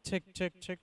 Check, check, check.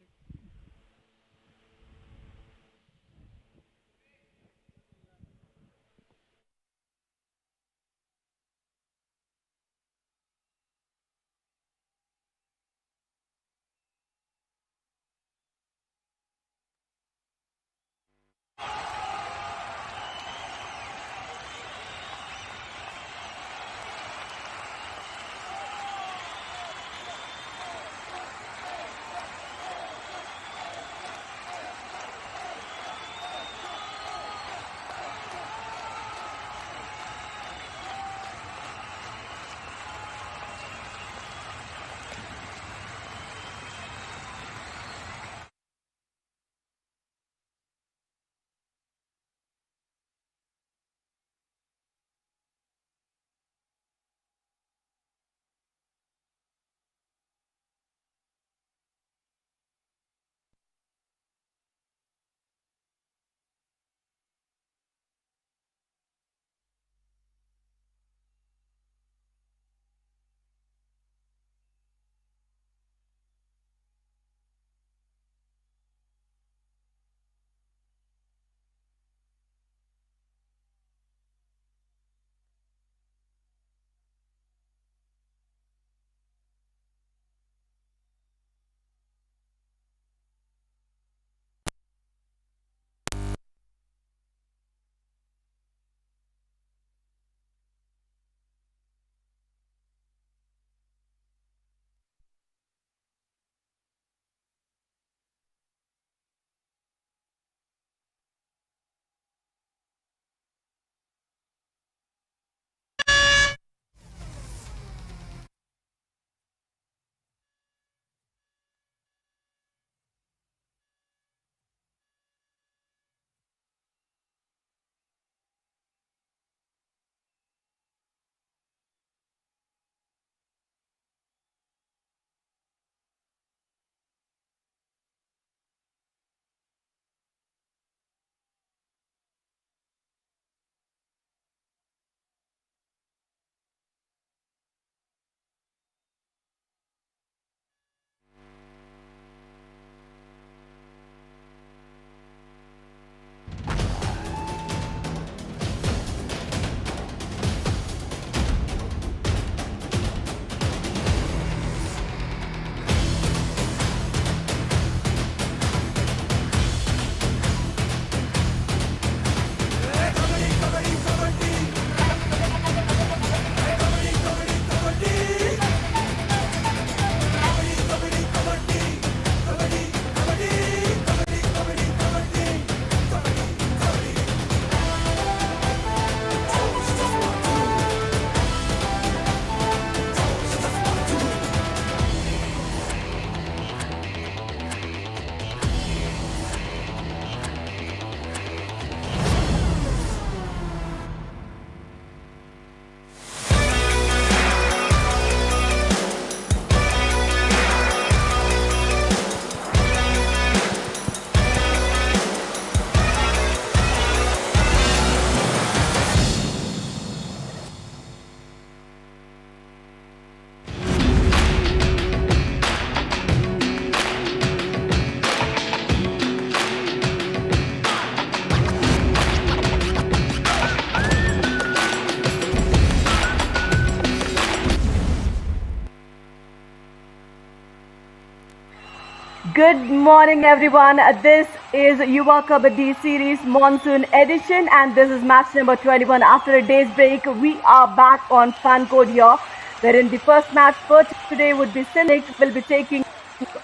Good morning, everyone. This is Yuva Kabaddi Series Monsoon Edition, and this is match number 21. After a day's break, we are back on Fun Code here, wherein the first match for today would be Cynic will be taking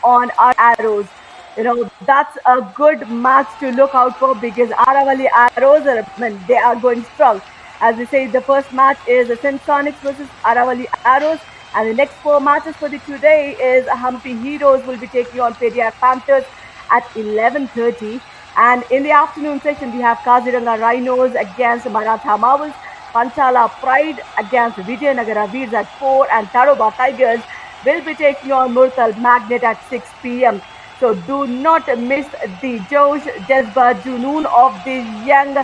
on our Arrows. That's a good match to look out for because Aravali Arrows they are going strong. As we say, the first match is Sonics versus Aravali Arrows. And the next four matches for the today is Hampi Heroes will be taking on Periyar Panthers at 11:30. And in the afternoon session, we have Kaziranga Rhinos against Maratha Marvels, Panchala Pride against Vijayanagara Veers at 4, and Taroba Tigers will be taking on Murtal Magnet at 6 p.m. So do not miss the Josh Jazba Junoon of this young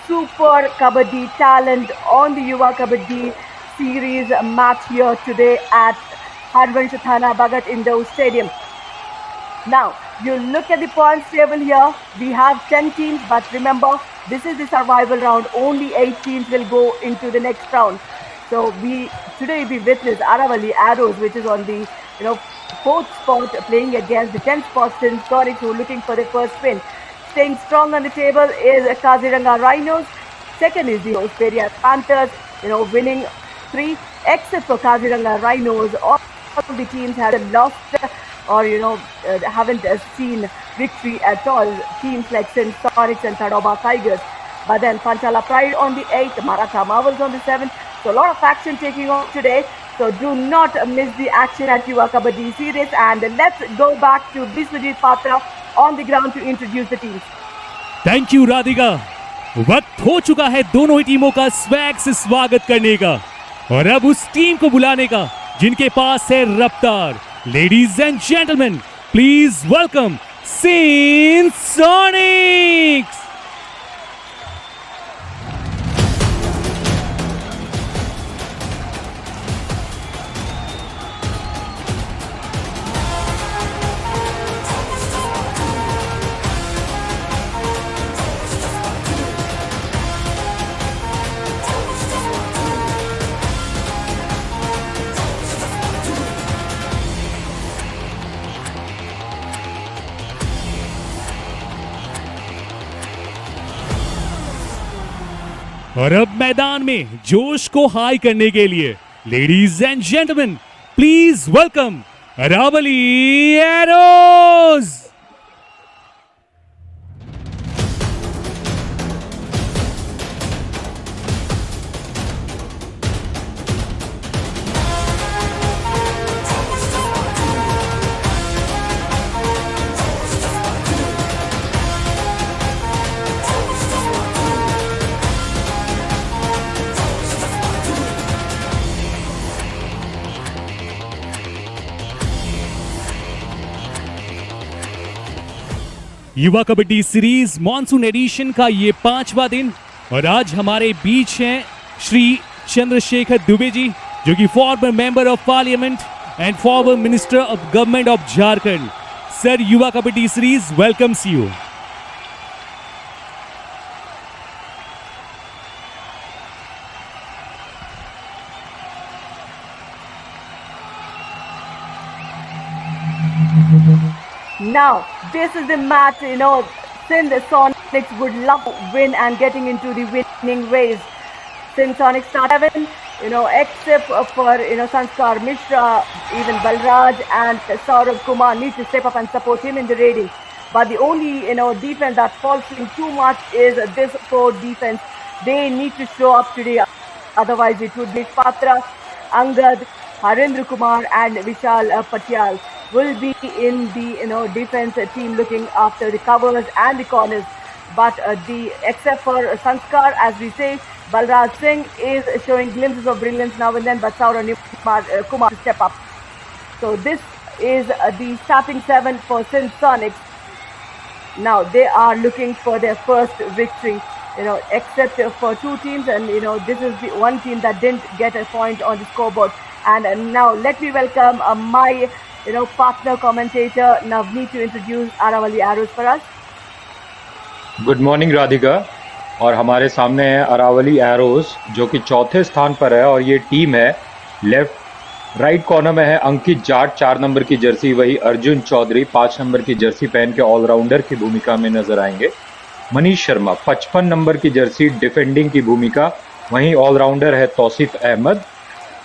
super Kabaddi talent on the Yuva Kabaddi series match here today at Hadvansh Thana Bhagat Indoor Stadium. Now, you look at the points table here. We have 10 teams, but remember, this is the survival round. Only 8 teams will go into the next round. So today we witness Aravali Arrows, which is on the 4th spot, playing against the 10th spot since Sonics, who are looking for their first win. Staying strong on the table is Kaziranga Rhinos. Second is the Periyar Panthers, winning 3, except for Kaziranga Rhinos. All the teams have lost or haven't seen victory at all. Teams like St. Sonics and Tadoba Tigers. But then Panchala Pride on the 8th, Maratha Marvels on the 7th. So a lot of action taking on today. So do not miss the action at Yuva Kabaddi series. And let's go back to Biswajit Patra on the ground to introduce the teams. Thank you, Radhika. वक्त हो चुका है दोनों ही टीमों का swag से स्वागत करने का और अब उस टीम को बुलाने का जिनके पास है रफ्तार. Ladies and gentlemen, please welcome St. Sonics. और अब मैदान में जोश को हाई करने के लिए ladies and gentleman please welcome Aravalli Arrows. Yuva Kabaddi series monsoon addition का ये 5वां दिन और आज हमारे बीच हैं श्री चंद्रशेखर दुबे जी, जो कि former member of parliament and former minister of government of Jharkhand. Sir, Yuva Kabaddi series welcomes you. Now, this is the match, since the Sonics would love to win and getting into the winning race. Since Sonics start 7, except for, Sanskar Mishra, even Balraj and Saurabh Kumar need to step up and support him in the raiding. But the only, defense that falls in too much is this core defense. They need to show up today. Otherwise, it would be Patra, Angad, Harendra Kumar and Vishal Patyal will be in the defense team looking after the covers and the corners. But except for Sanskar, as we say, Balraj Singh is showing glimpses of brilliance now and then, but Saurabh Kumar step up. So this is the starting 7 for St. Sonics. Now they are looking for their first victory, except for 2 teams, and this is the one team that didn't get a point on the scoreboard. And now let me welcome my partner commentator Navneet to introduce Aravali Arrows for us. Good morning Radhika. और हमारे सामने है Aravalli arrows, जो कि 4थे स्थान पर है और ये टीम है. राइट कॉर्नर में है अंकित जाट, 4 नंबर की जर्सी. वही अर्जुन चौधरी 5 नंबर की जर्सी पहन के ऑलराउंडर की भूमिका में नजर आएंगे. मनीष शर्मा 55 नंबर की जर्सी डिफेंडिंग की भूमिका. वहीं ऑलराउंडर है तौसीफ अहमद.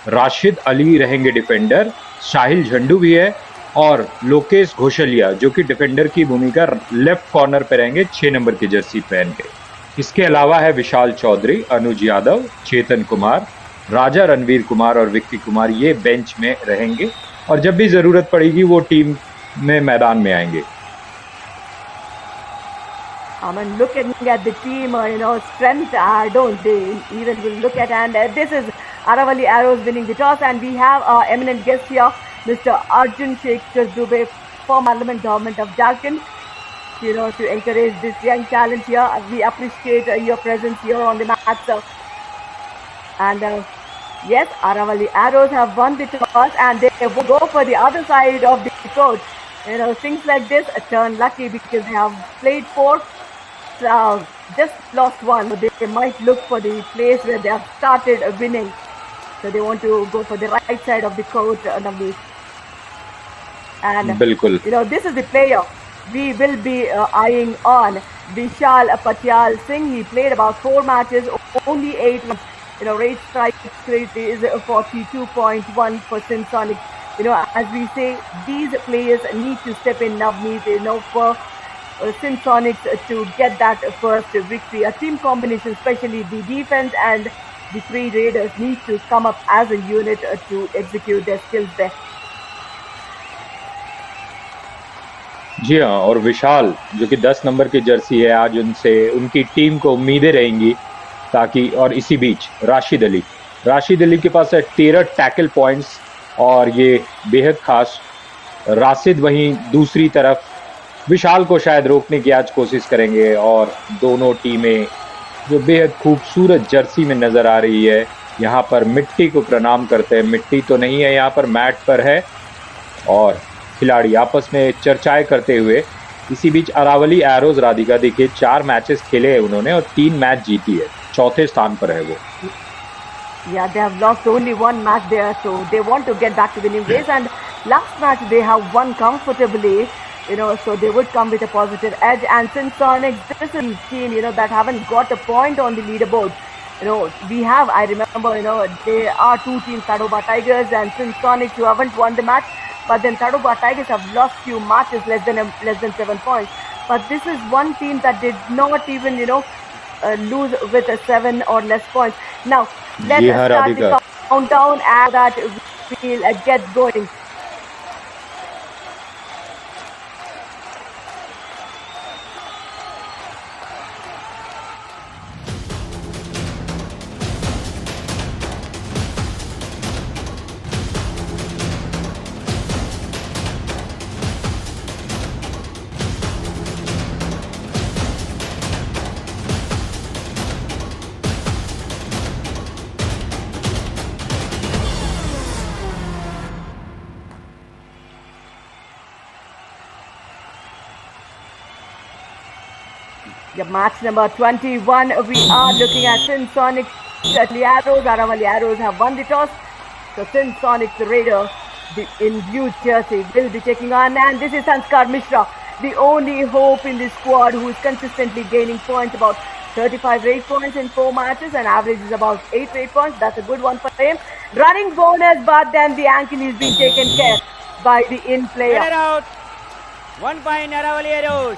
राशिद अली रहेंगे डिफेंडर. साहिल झंडू भी है और लोकेश घोषलिया, जो कि डिफेंडर की भूमिका लेफ्ट कॉर्नर पे रहेंगे 6 नंबर की जर्सी पहन के. इसके अलावा है विशाल चौधरी, अनुज यादव, चेतन कुमार, राजा रणवीर कुमार और विक्की कुमार. ये बेंच में रहेंगे और जब भी जरूरत पड़ेगी वो टीम में मैदान में आएंगे. I mean, looking at the team, strength, I don't even will look at. And this is Aravali Arrows winning the toss. And we have our eminent guest here, Mr. Arjun Shekhar Dubey, from Parliament Government of Jharkhand, to encourage this young talent here. We appreciate your presence here on the match, sir. And yes, Aravali Arrows have won the toss and they will go for the other side of the court. things like this turn lucky because they have played four, just lost one. So they might look for the place where they have started winning. So they want to go for the right side of the court, Navneet. And बिल्कुल this is the player we will be eyeing on. Vishal Patyal Singh. He played about 4 matches, only 8. Rate strike rate is 42.1 for Sonic. As we say, these players need to step in, Navneet, for Sonics to get that first victory. A team combination, especially the defense and the 3 raiders, need to come up as a unit to execute their skills there. जी हाँ, और विशाल जो कि 10 number की Jersey है, आज उनसे उनकी team को उम्मीदें रहेंगी ताकि, और इसी बीच राशिद अली के पास है 13 टैकल पॉइंट्स और ये बेहद खास। राशिद वहीं दूसरी तरफ विशाल को शायद रोकने की आज कोशिश करेंगे और दोनों टीमें जो बेहद खूबसूरत जर्सी में नज़र आ रही है, यहाँ पर मिट्टी को प्रणाम करते हैं। मिट्टी तो नहीं है, यहाँ पर मैट पर है और खिलाड़ी आपस में चर्चाएं करते हुए। इसी बीच अरावली एरोज, राधिका देखिए 4 मैचेस खेले हैं उन्होंने और 3 मैच जीती है, 4थे स्थान पर है वो। Yeah, they have lost only 1 match there, so they want to get back to winning ways. And last match they have won comfortably, so they would come with a positive edge. And since Sonics, this is a team, that haven't got a point on the leaderboard. We have, I remember, there are 2 teams, Tadoba Tigers and Sin Sonics, who haven't won the match. But then Tadoba Tigers have lost few matches less than 7 points. But this is one team that did not even, lose with 7 or less points. Now, let's start the countdown and that we'll get going. Match number 21, we are looking at Sin Sonics, Aravali Arrows have won the toss. So Sin Sonics, the Raider, in blue jersey, will be taking on. And this is Sanskar Mishra, the only hope in the squad who is consistently gaining points, about 35 rate points in 4 matches and average is about 8 rate points. That's a good one for him. Running bonus, but then the ankle is being taken care by the in player. Out. 1 point Aravali Arrows.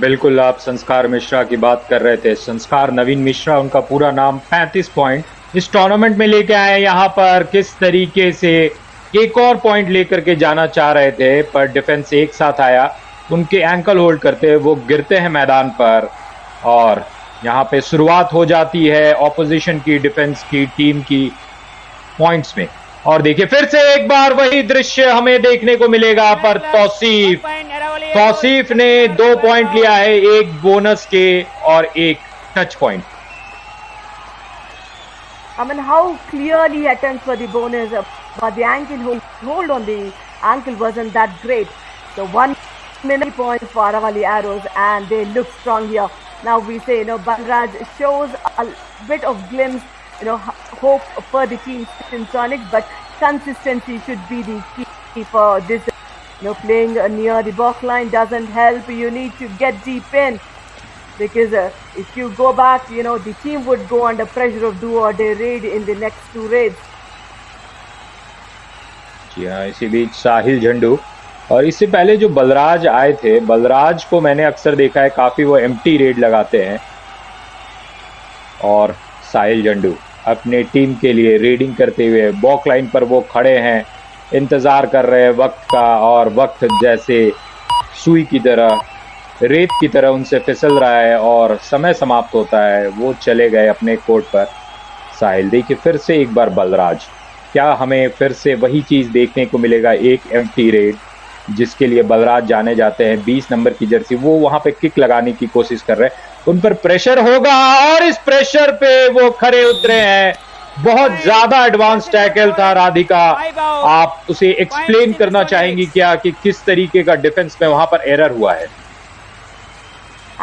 बिल्कुल, आप संस्कार मिश्रा की बात कर रहे थे। संस्कार नवीन मिश्रा उनका पूरा नाम। 35 पॉइंट इस टूर्नामेंट में लेके आए। यहाँ पर किस तरीके से एक और पॉइंट लेकर के जाना चाह रहे थे, पर डिफेंस एक साथ आया, उनके एंकल होल्ड करते वो गिरते हैं मैदान पर और यहाँ पे शुरुआत हो जाती है ऑपोजिशन की डिफेंस की टीम की पॉइंट्स में। और देखिए फिर से एक बार वही दृश्य हमें देखने को मिलेगा, पर तौसीफ ने 2 पॉइंट लिया है, 1 बोनस के और 1 touch point. I mean, how clearly he attempts for the bonus, but the ankle hold on the ankle wasn't that great. So 1 minute point for Aravali Arrows, and they look strong here. Now we say, Balraj shows a bit of glimpse, hope for the team in Sonics, but consistency should be the key for this. Playing near the box line doesn't help. You need to get deep in, because if you go back, the team would go under pressure of do or die raid in the next 2 raids. जी हाँ, इसी बीच साहिल झंडू, और इससे पहले जो बलराज आए थे, बलराज को मैंने अक्सर देखा है काफी वो एम्प्टी रेड लगाते हैं, और साहिल झंडू अपने टीम के लिए रेडिंग करते हुए बॉक लाइन पर वो खड़े हैं, इंतजार कर रहे हैं वक्त का, और वक्त जैसे सुई की तरह, रेत की तरह उनसे फिसल रहा है और समय समाप्त होता है। वो चले गए अपने कोर्ट पर। साहिल देखिए फिर से एक बार बलराज, क्या हमें फिर से वही चीज़ देखने को मिलेगा, एक एम्प्टी रेड जिसके लिए बलराज जाने जाते हैं। 20 नंबर की जर्सी, वो वहां पे किक लगाने की कोशिश कर रहे हैं, उन पर प्रेशर होगा और इस प्रेशर पे वो खरे उतरे हैं बहुत ज्यादा एडवांस टैकल था राधिका, आप उसे एक्सप्लेन करना चाहेंगी क्या कि किस तरीके का डिफेंस में वहां पर एरर हुआ है?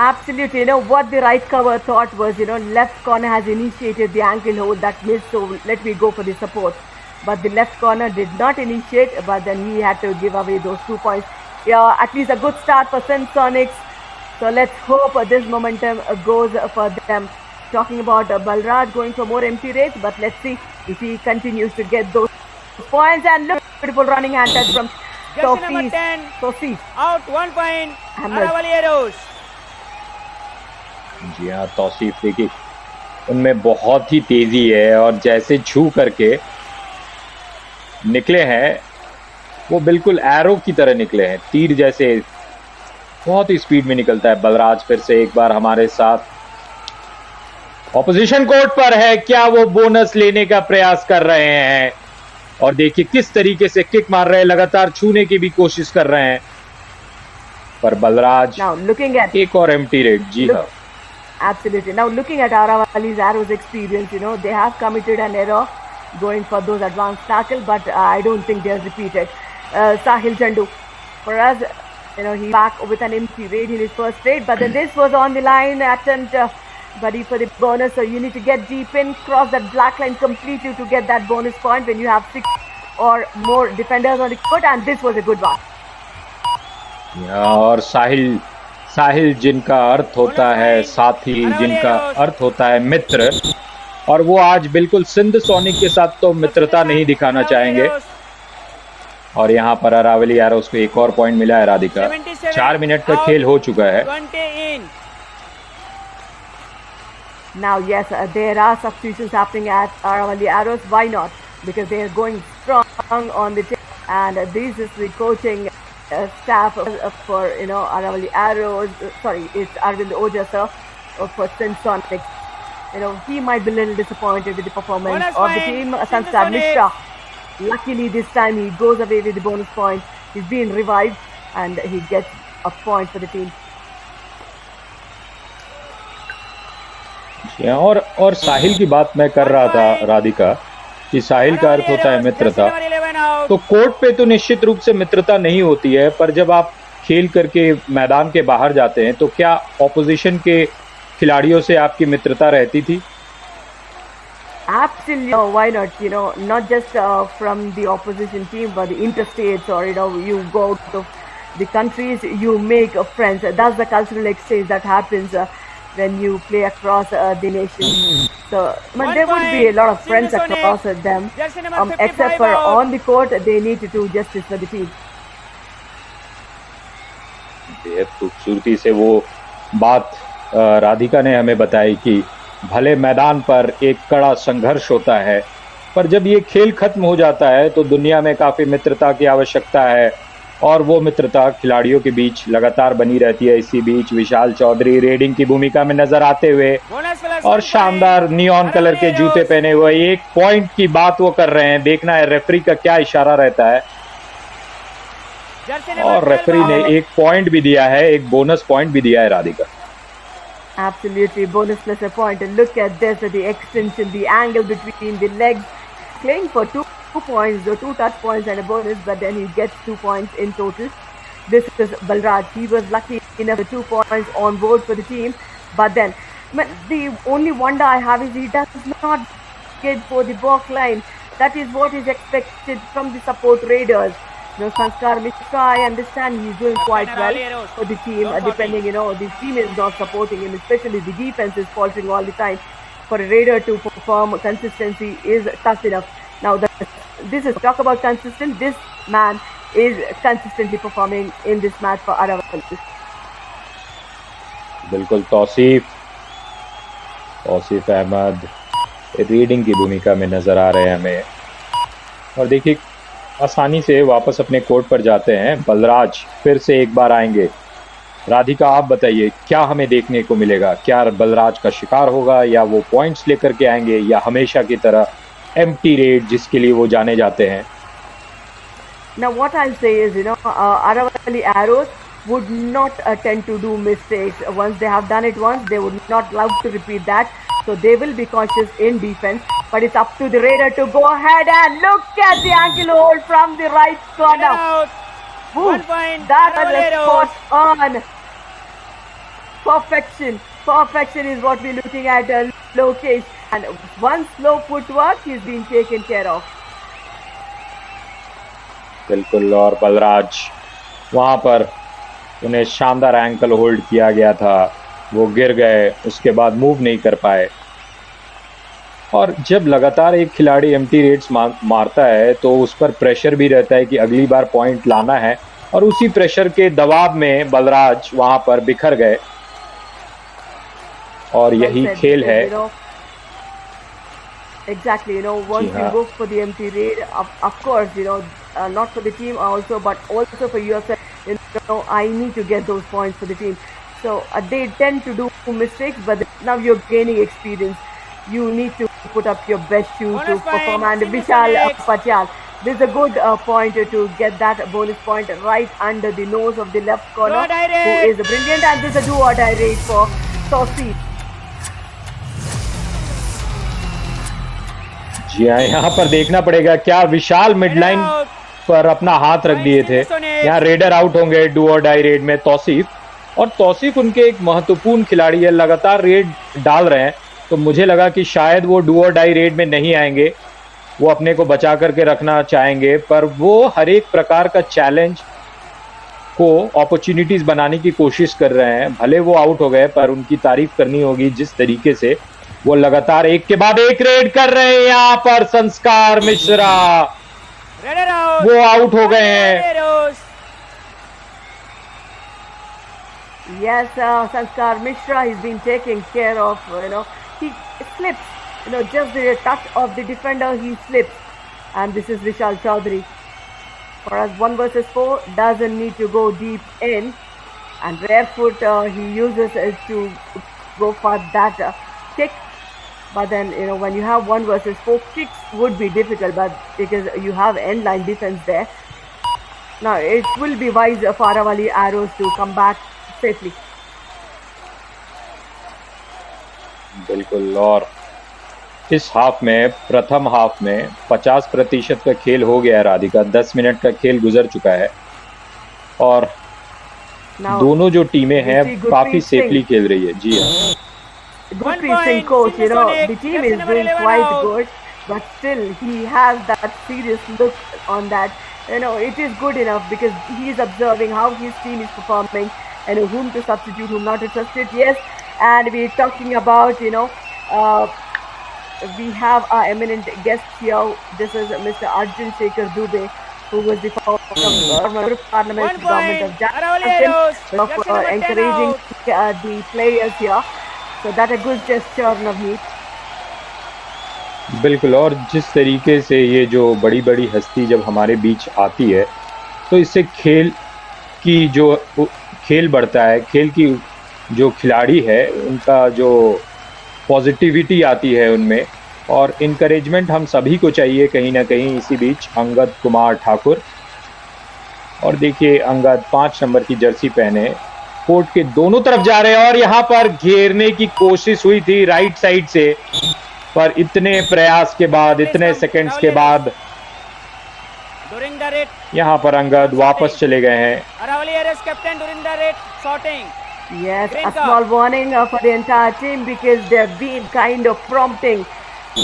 Absolutely. What the right cover thought was, left corner has initiated the ankle hold that missed, so let me go for the support. But the left corner did not initiate, but then he had to give away those 2 points. Yeah, at least a good start for Sonics. So let's hope this momentum goes for them. Talking about Balraj going for more empty rates, but let's see if he continues to get those points. And look, beautiful running hand touch from Jersey number 10. Sophie. Out 1 point. Ahmed. Aravali Arrows. जी हाँ, तौसीफ देखिए उनमें बहुत ही तेजी है और जैसे छू करके निकले हैं वो बिल्कुल एरो की तरह निकले हैं, तीर जैसे बहुत ही स्पीड में निकलता है। बलराज फिर से एक बार हमारे साथ ऑपोजिशन कोर्ट पर है, क्या वो बोनस लेने का प्रयास कर रहे हैं? और देखिए किस तरीके से किक मार रहे हैं, लगातार छूने की भी कोशिश कर रहे हैं, पर बलराज एक और एम्प्टी रेट। जी हाँ, Absolutely. Now looking at Aravali's arrows experience, they have committed an error going for those advanced tackle, but I don't think they'll repeat it. Sahil Chandu, for us, he's back with an empty raid in his first raid, but then this was on the line attempt, buddy, for the bonus. So you need to get deep in, cross that black line completely to get that bonus point when you have 6 or more defenders on the court, and this was a good one. और साहिल जिनका अर्थ होता है साथी, जिनका अर्थ होता है मित्र, और वो आज बिल्कुल सिंध सोनिक के साथ तो मित्रता नहीं दिखाना चाहेंगे। और यहाँ पर अरावली एरोस को एक और पॉइंट मिला है राधिका। 4 मिनट का खेल हो चुका है। Now yes, there are substitutions happening at Aravali Arrows. Why not? Because they are going strong on the team, and this is the coaching staff for Aravali Arrows. Sorry, it's Arvind Oja sir for Sonics. He might be a little disappointed with the performance of the team. Sansar Mishra, luckily this time he goes away with the bonus point. He's being revived and he gets a point for the team. और साहिल की बात मैं कर रहा था राधिका कि साहिल का अर्थ होता है मित्रता, तो कोर्ट पे तो निश्चित रूप से मित्रता नहीं होती है, पर जब आप खेल करके मैदान के बाहर जाते हैं तो क्या ऑपोजिशन के खिलाड़ियों से आपकी मित्रता रहती थी? Absolutely, why not? Not just from the opposition team, but the interstates, or you go to the countries, you make friends. That's the cultural exchange that happens when you play across the nation. So, but there would be a lot of friends across them, except for on the court, they need to do justice for the team. बेहद खूबसूरती से वो बात राधिका ने हमें बताई कि भले मैदान पर एक कड़ा संघर्ष होता है, पर जब ये खेल खत्म हो जाता है तो दुनिया में काफ़ी मित्रता की आवश्यकता है, और वो मित्रता खिलाड़ियों के बीच लगातार बनी रहती है। इसी बीच विशाल चौधरी रेडिंग की भूमिका में नजर आते हुए और शानदार नियॉन कलर के जूते पहने हुए एक पॉइंट की बात वो कर रहे हैं। देखना है रेफरी का क्या इशारा रहता है, और रेफरी ने एक पॉइंट भी दिया है, एक बोनस पॉइंट भी दिया है Radhika. Absolutely, bonus plus a point. And look at this, the extension, the angle between the legs, playing for 2 points, 2 touch points and a bonus, but then he gets 2 points in total. This is Balraj. He was lucky enough with 2 points on board for the team, but then the only wonder I have is he does not get for the back line. That is what is expected from the support raiders. Sanskar Mishra, I understand he's doing quite well for the team, depending, the team is not supporting him, especially the defense is faltering all the time. For a raider to perform, consistency is tough enough. Now, this is talk about consistent. This man is consistently performing in this match for Aravali. बिल्कुल Tausif Ahmad reading की भूमिका में नजर आ रहे हैं हमें, और देखिए आसानी से वापस अपने कोर्ट पर जाते हैं। बलराज फिर से एक बार आएंगे। राधिका आप बताइए क्या हमें देखने को मिलेगा? क्या बलराज का शिकार होगा, या वो पॉइंट्स लेकर के आएंगे, या हमेशा की तरह एम्प्टी रेड जिसके लिए वो जाने जाते हैं? Now what I'll say is, Aravali Arrows would not tend to do mistakes. Once they have done it once, they would not love to repeat that. So they will be cautious in defense. but it's up to the Raider to go ahead and look at the ankle hold from the right Raider corner. out. Woo, 1 point. that was a Arrows. spot on. Perfection. Perfection is what we're looking at, Lokesh. And one slow footwork, he's been taken care of. बिल्कुल, और बलराज वहां पर उन्हें शानदार ankle hold किया गया था, वो गिर गए, उसके बाद मूव नहीं कर पाए। और जब लगातार एक खिलाड़ी एम्प्टी रेड्स मारता है तो उस पर प्रेशर भी रहता है कि अगली बार पॉइंट लाना है, और उसी प्रेशर के दबाव में बलराज वहां पर बिखर गए, और यही खेल है। Exactly, once you go for the empty raid, of course, not for the team also, but also for yourself, I need to get those points for the team. So they tend to do mistakes, but now you're gaining experience. You need to put up your best shoe to perform. And Vishal Patyal, this is a good point to get that bonus point right under the nose of the left corner, who is brilliant. And this is a do or die raid for Saucy. जी हाँ, यहाँ पर देखना पड़ेगा क्या विशाल midline पर अपना हाथ रख दिए थे। यहाँ रेडर आउट होंगे डू और डाई रेड में तौसीफ, और तौसीफ उनके एक महत्वपूर्ण खिलाड़ी है, लगातार रेड डाल रहे हैं, तो मुझे लगा कि शायद वो डू और डाई रेड में नहीं आएंगे, वो अपने को बचा करके रखना चाहेंगे, पर वो हर एक प्रकार का चैलेंज को अपॉर्चुनिटीज बनाने की कोशिश कर रहे हैं। भले वो आउट हो गए, पर उनकी तारीफ करनी होगी जिस तरीके से वो लगातार एक के बाद एक रेड कर रहे हैं। यहाँ पर संस्कार मिश्रा वो आउट हो गए हैं। Yes, Sanskar Mishra, he's been taken care of. He slips. Just the touch of the defender, he slips. And this is Vishal Chaudhary. For us, 1 versus 4 doesn't need to go deep in, and barefoot he uses it to go for that kick. But then, when you have 1 versus 4, kicks would be difficult, but because you have end line defense there. Now, it will be wise for Aravali Arrows to come back safely. बिल्कुल, और इस half में, प्रथम half में 50% का खेल हो गया है राधिका, 10 मिनट का खेल गुजर चुका है, और दोनों जो टीमें हैं काफी सेफली खेल रही है। जी हाँ, Gurpreet Singh, coach, the team is doing quite good, but still he has that serious look on that. It is good enough because he is observing how his team is performing and whom to substitute, whom not to substitute. Yes, and we're talking about, we have our eminent guest here. This is Mr. Arjun Shekhar Dubey, who was the former Parliament government of Jharkhand, of encouraging the players here. So that a good gesture, Navneet. बिल्कुल, और जिस तरीके से ये जो बड़ी बड़ी हस्ती जब हमारे बीच आती है तो इससे खेल बढ़ता है, खेल की जो खिलाड़ी है उनका जो पॉजिटिविटी आती है उनमें, और इनकरेजमेंट हम सभी को चाहिए कहीं ना कहीं। इसी बीच अंगद कुमार ठाकुर, और देखिए अंगद 5 नंबर की जर्सी पहने कोर्ट के दोनों तरफ जा रहे हैं, और यहाँ पर घेरने की कोशिश हुई थी राइट साइड से, पर इतने प्रयास के बाद, इतने सेकंड्स के बाद यहाँ पर अंगद वापस चले गए हैं। Yes, a small warning for the entire team because they've been kind of prompting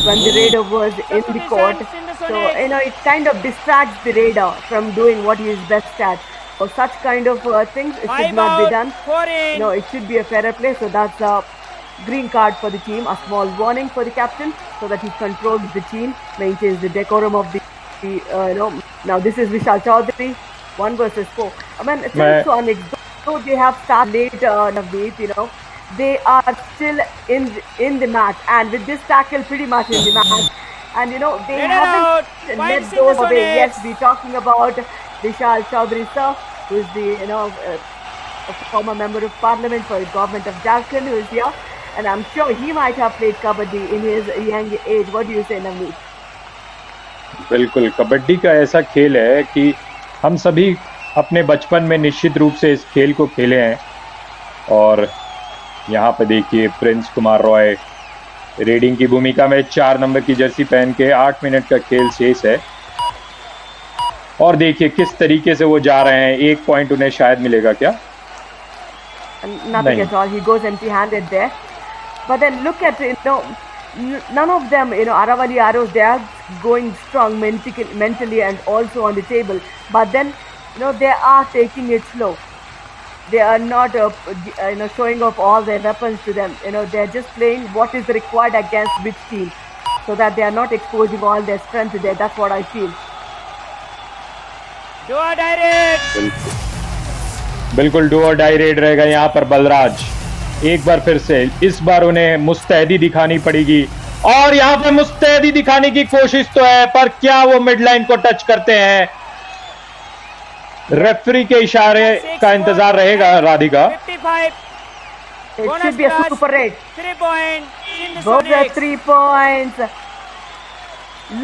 when the raider was in the court. So, it kind of distracts the raider from doing what he is best at. So such kind of things, it should not be done. It should be a fairer play. So that's a green card for the team, a small warning for the captain so that he controls the team, maintains the decorum of the Now this is Vishal Chaudhary, 1 versus 4. I mean, since though they have started late, Navneet, they are still in the match, and with this tackle pretty much in the match, and they haven't let those away. Yes, we're talking about Vishal Chaudhary sir, who is the a former member of parliament for the government of Jharkhand, who is here, and I'm sure he might have played kabaddi in his young age. What do you say, Navneet? बिल्कुल, कबड्डी का ऐसा खेल है कि हम सभी अपने बचपन में निश्चित रूप से इस खेल को खेले हैं, और यहाँ पे देखिए प्रिंस कुमार रॉय रीडिंग की भूमिका में 4 नंबर की जर्सी पहन के 8 मिनट का खेल शेष है और देखिए किस तरीके से वो जा रहे हैं। 1 पॉइंट उन्हें शायद मिलेगा क्या? Nothing at all. He goes empty-handed there. But then look at none of them, Aravali Arrows, they are going strong mentally and also on the table. But then, they are taking it slow. They are not, showing off all their weapons to them. They are just playing what is required against which team, so that they are not exposing all their strength there. That's what I feel. Do or die raid. बिल्कुल do और die red रहेगा यहाँ पर बलराज। एक बार फिर से इस बार उन्हें मुस्तैदी दिखानी पड़ेगी और यहाँ पे मुस्तैदी दिखाने की कोशिश तो है, पर क्या वो मिड लाइन को टच करते हैं? रेफरी के इशारे का इंतजार रहेगा Radhika. 55. It should be a super raid. 3 points. Both are 3 points.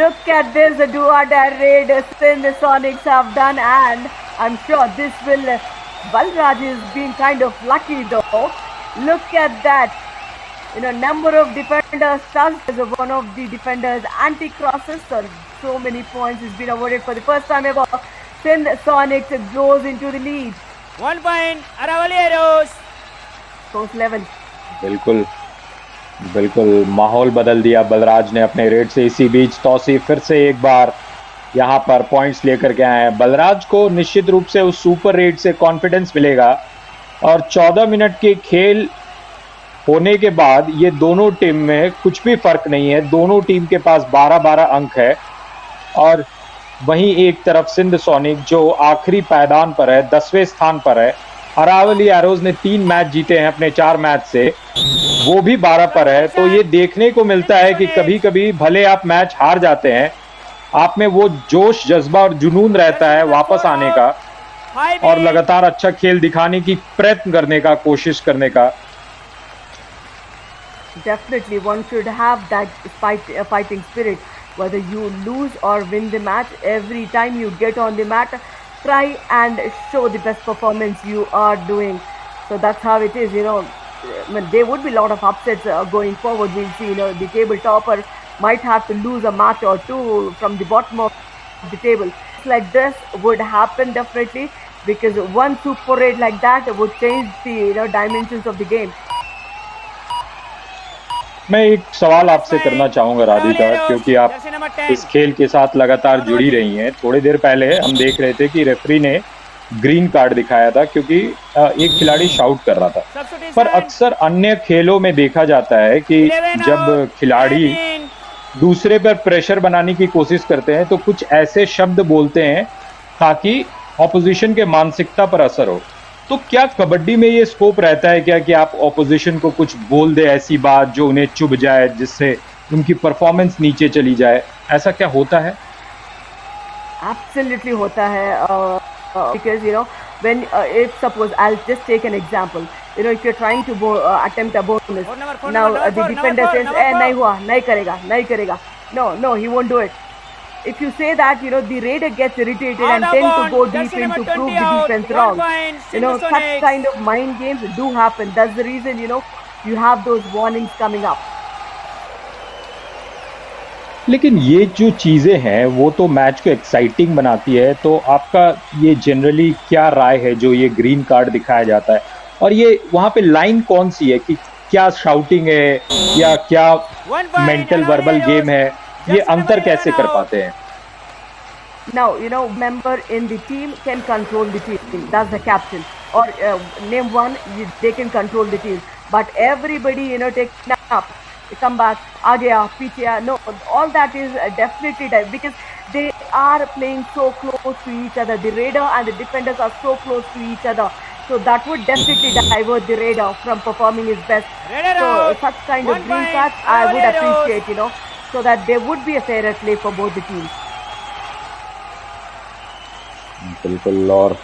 Look at this, the do or die raid the Sonics have done, and I'm sure this will. Balraj is being kind of lucky though. Look at that. Number of defenders touched as one of the defenders anti-crosses. So many points has been awarded for the first time ever. Then Sonics goes into the lead. 1 point. Aravali Arrows. Close level. बिल्कुल बिल्कुल माहौल बदल दिया बलराज ने अपने red से। इसी बीच तौसीफ फिर से एक बार यहाँ पर पॉइंट्स लेकर के आए हैं। बलराज को निश्चित रूप से उस सुपर रेड से कॉन्फिडेंस मिलेगा और 14 मिनट के खेल होने के बाद ये दोनों टीम में कुछ भी फर्क नहीं है। दोनों टीम के पास 12-12 अंक है और वहीं एक तरफ सिंध सोनिक जो आखिरी पायदान पर है, 10वें स्थान पर है। अरावली एरोज ने 3 मैच जीते हैं अपने 4 मैच से, वो भी 12 पर है। तो ये देखने को मिलता है कि कभी कभी भले आप मैच हार जाते हैं, आप में वो जोश, जज्बा और जुनून रहता है वापस आने का और लगातार अच्छा खेल दिखाने की प्रयत्न करने का, कोशिश करने का। Definitely, one should have that fighting spirit. Whether you lose or win the match, every time you get on the mat, try and show the best performance you are doing. So that's how it is. There would be a lot of upsets going forward. We'll see. The table topper might have to lose a match or two from the bottom of the table. Like this would happen definitely, because one super raid like that would change the dimensions of the game. मैं एक सवाल आपसे करना चाहूंगा राधिका, क्योंकि आप इस खेल के साथ लगातार जुड़ी रही हैं। थोड़ी देर पहले हम देख रहे थे कि रेफरी ने ग्रीन कार्ड दिखाया था क्योंकि एक खिलाड़ी शाउट कर रहा था, पर अक्सर अन्य खेलों में देखा जाता है कि जब खिलाड़ी दूसरे पर प्रेशर बनाने की कोशिश करते हैं तो कुछ ऐसे शब्द बोलते हैं ताकि ऑपोजिशन के मानसिकता पर असर हो। तो क्या कबड्डी में ये स्कोप रहता है क्या कि आप ऑपोजिशन को कुछ बोल दे, ऐसी बात जो उन्हें चुभ जाए, जिससे उनकी परफॉर्मेंस नीचे चली जाए? ऐसा क्या होता है? Absolutely होता है, because when if suppose I'll just take an example, if you're trying to attempt a bonus, now the defender says नहीं करेगा, no, he won't do it. If you say that, the raider gets irritated and tend to go deep in to prove the defense wrong. Such kind of mind games do happen. That's the reason, you have those warnings coming up. लेकिन ये जो चीज़ें हैं वो तो match को exciting बनाती है। तो आपका ये जनरली क्या राय है जो ये ग्रीन कार्ड दिखाया जाता है, और ये वहाँ पे लाइन कौन सी है कि क्या शाउटिंग है या क्या मेंटल वर्बल गेम है? ये अंतर कैसे कर पाते हैं? Now, member in the team can control the team. That's the captain. Or name one, they can control the team. But everybody, take snap, come back, agaya, piche, no, all that is definitely because they are playing so close to each other. The raider and the defenders are so close to each other. So that would definitely divert the raider from performing his best. So such kind of green cards I would appreciate, so that there would be a fairer play for both the teams. बिल्कुल। और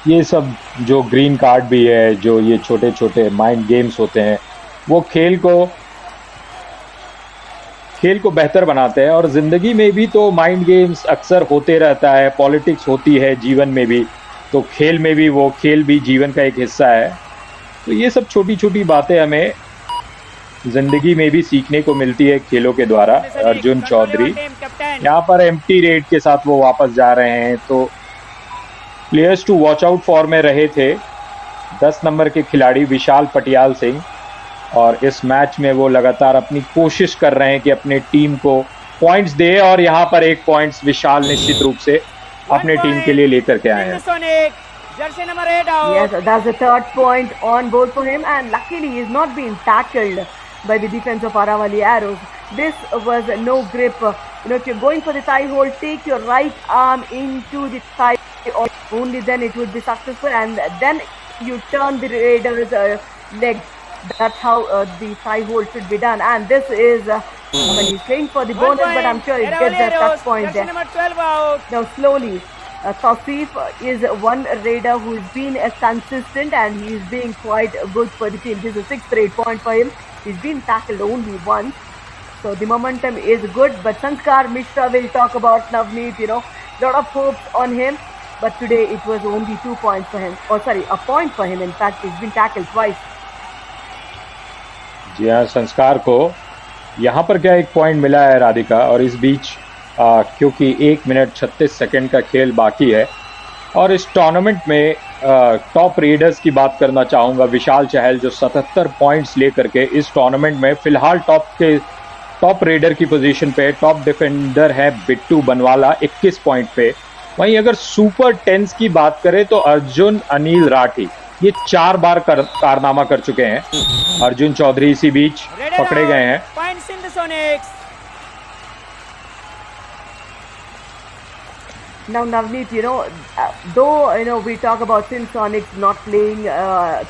ये सब जो green card भी है, जो ये छोटे छोटे माइंड गेम्स होते हैं, वो खेल को बेहतर बनाते हैं। और ज़िंदगी में भी तो माइंड गेम्स अक्सर होते रहता है, पॉलिटिक्स होती है जीवन में भी, तो खेल में भी वो खेल भी जीवन का एक हिस्सा है। तो ये सब छोटी छोटी बातें हमें जिंदगी में भी सीखने को मिलती है खेलों के द्वारा। अर्जुन चौधरी कैप्टन यहाँ पर एम्प्टी रेट के साथ वो वापस जा रहे हैं, तो players to watch out for में रहे थे 10 नंबर के खिलाड़ी विशाल पटियाल सिंह, और इस मैच में वो लगातार अपनी कोशिश कर रहे हैं कि अपने टीम को पॉइंट्स दे, और यहाँ पर एक पॉइंट्स विशाल निश्चित रूप से अपने टीम के लिए लेकर के आए हैं। Sonic jersey number 8 out. Yes, that's the third point on board for him, and luckily he's not being tackled by the defense of Aravali Arrows. This was no grip. If you're going for the thigh hold, take your right arm into the thigh, only then it would be successful, and then you turn the Raiders' leg. That's how the thigh hold should be done, and this is when he's playing for the bonus, but I'm sure he gets that touch point Jersey there. number 12 out. Now slowly, Tausif is one raider who's been consistent, and he's being quite good for the team. This is a 6th straight point for him. He's been tackled only once, so the momentum is good. But Sanskar Mishra will talk about Navneet. Lot of hopes on him, but today it was only 2 points for him. Oh, sorry, a point for him. In fact, he's been tackled twice. जी हाँ, संस्कार को यहाँ पर क्या एक point मिला है राधिका, और इस बीच क्योंकि 1 मिनट 36 सेकंड का खेल बाकी है, और इस टूर्नामेंट में टॉप रेडर्स की बात करना चाहूँगा। विशाल चहल जो 77 पॉइंट्स लेकर के इस टूर्नामेंट में फिलहाल टॉप रेडर की पोजीशन पे, टॉप डिफेंडर है बिट्टू बनवाला 21 पॉइंट पे। वहीं अगर सुपर टेंस की बात करें तो अर्जुन अनिल राठी ये 4 बार कारनामा कर चुके हैं। अर्जुन चौधरी इसी बीच पकड़े गए हैं। Points in the Sonics. Now, Navneet, though we talk about Sonics not playing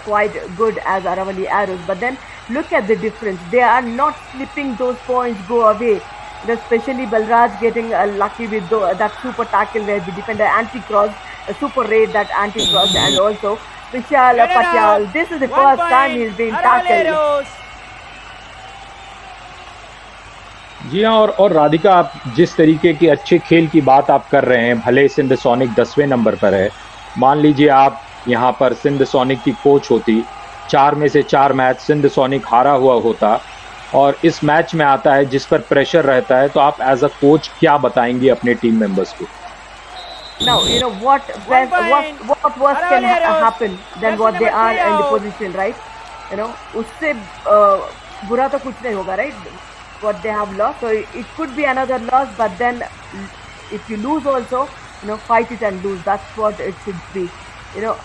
quite good as Aravali Arrows, but then look at the difference. They are not slipping those points go away. Especially Balraj getting lucky with that super tackle where the defender anti-crossed, a super raid that anti-crossed, and also Vishal Patyal. This is the first time he's been tackled. जी हाँ, और राधिका, आप जिस तरीके की अच्छे खेल की बात आप कर रहे हैं, भले सिंध सोनिक 10वें नंबर पर है, मान लीजिए आप यहाँ पर सिंध सोनिक की कोच होती, 4 में से 4 मैच सिंध सोनिक हारा हुआ होता, और इस मैच में आता है जिस पर प्रेशर रहता है, तो आप एज अ कोच क्या बताएंगे अपने टीम मेंबर्स को? Now, what worse can happen than what they are in the position, right? उससे बुरा तो कुछ नहीं होगा, right? What they have lost, so it could be another loss, but then if you lose also, fight it and lose. That's what it should be.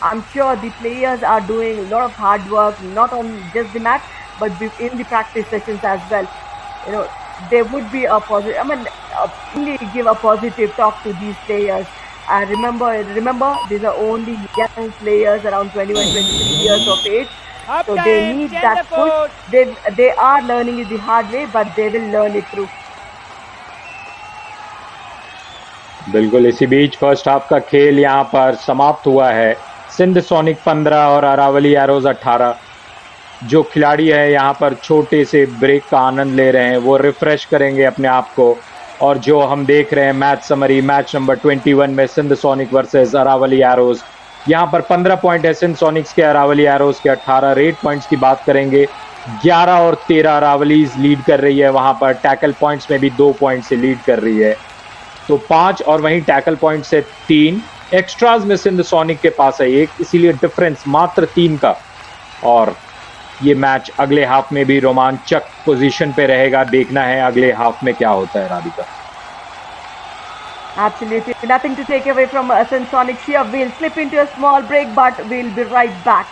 I'm sure the players are doing a lot of hard work, not on just the match, but in the practice sessions as well. There would be a positive. Only give a positive talk to these players. And remember, these are only young players around 21, 23 years of age. So they need that push. They are learning it the hard way, but they will learn it through. बिल्कुल, इसी बीच first half का खेल यहाँ पर समाप्त हुआ है। Sindh sonic 15 और अरावली एरोज 18। जो खिलाड़ी है यहाँ पर छोटे से ब्रेक का आनंद ले रहे हैं, वो रिफ्रेश करेंगे अपने आप को। और जो हम देख रहे हैं मैच समरी, मैच नंबर 21 में Sindh Sonic versus Aravalli Arrows, यहाँ पर 15 पॉइंट है सिंध सोनिक्स के, अरावली एरोज के 18। रेड पॉइंट्स की बात करेंगे, 11 और 13 अरावलीज लीड कर रही है, वहाँ पर टैकल पॉइंट्स में भी 2 पॉइंट से लीड कर रही है, तो 5, और वहीं टैकल पॉइंट से 3। एक्स्ट्राज में सिंध सोनिक के पास है 1, इसीलिए डिफरेंस मात्र 3 का। और ये मैच अगले हाफ में भी रोमांचक पोजीशन पे रहेगा। देखना है अगले हाफ में क्या होता है Radhika. Absolutely nothing to take away from Sonics here. We'll slip into a small break, but we'll be right back.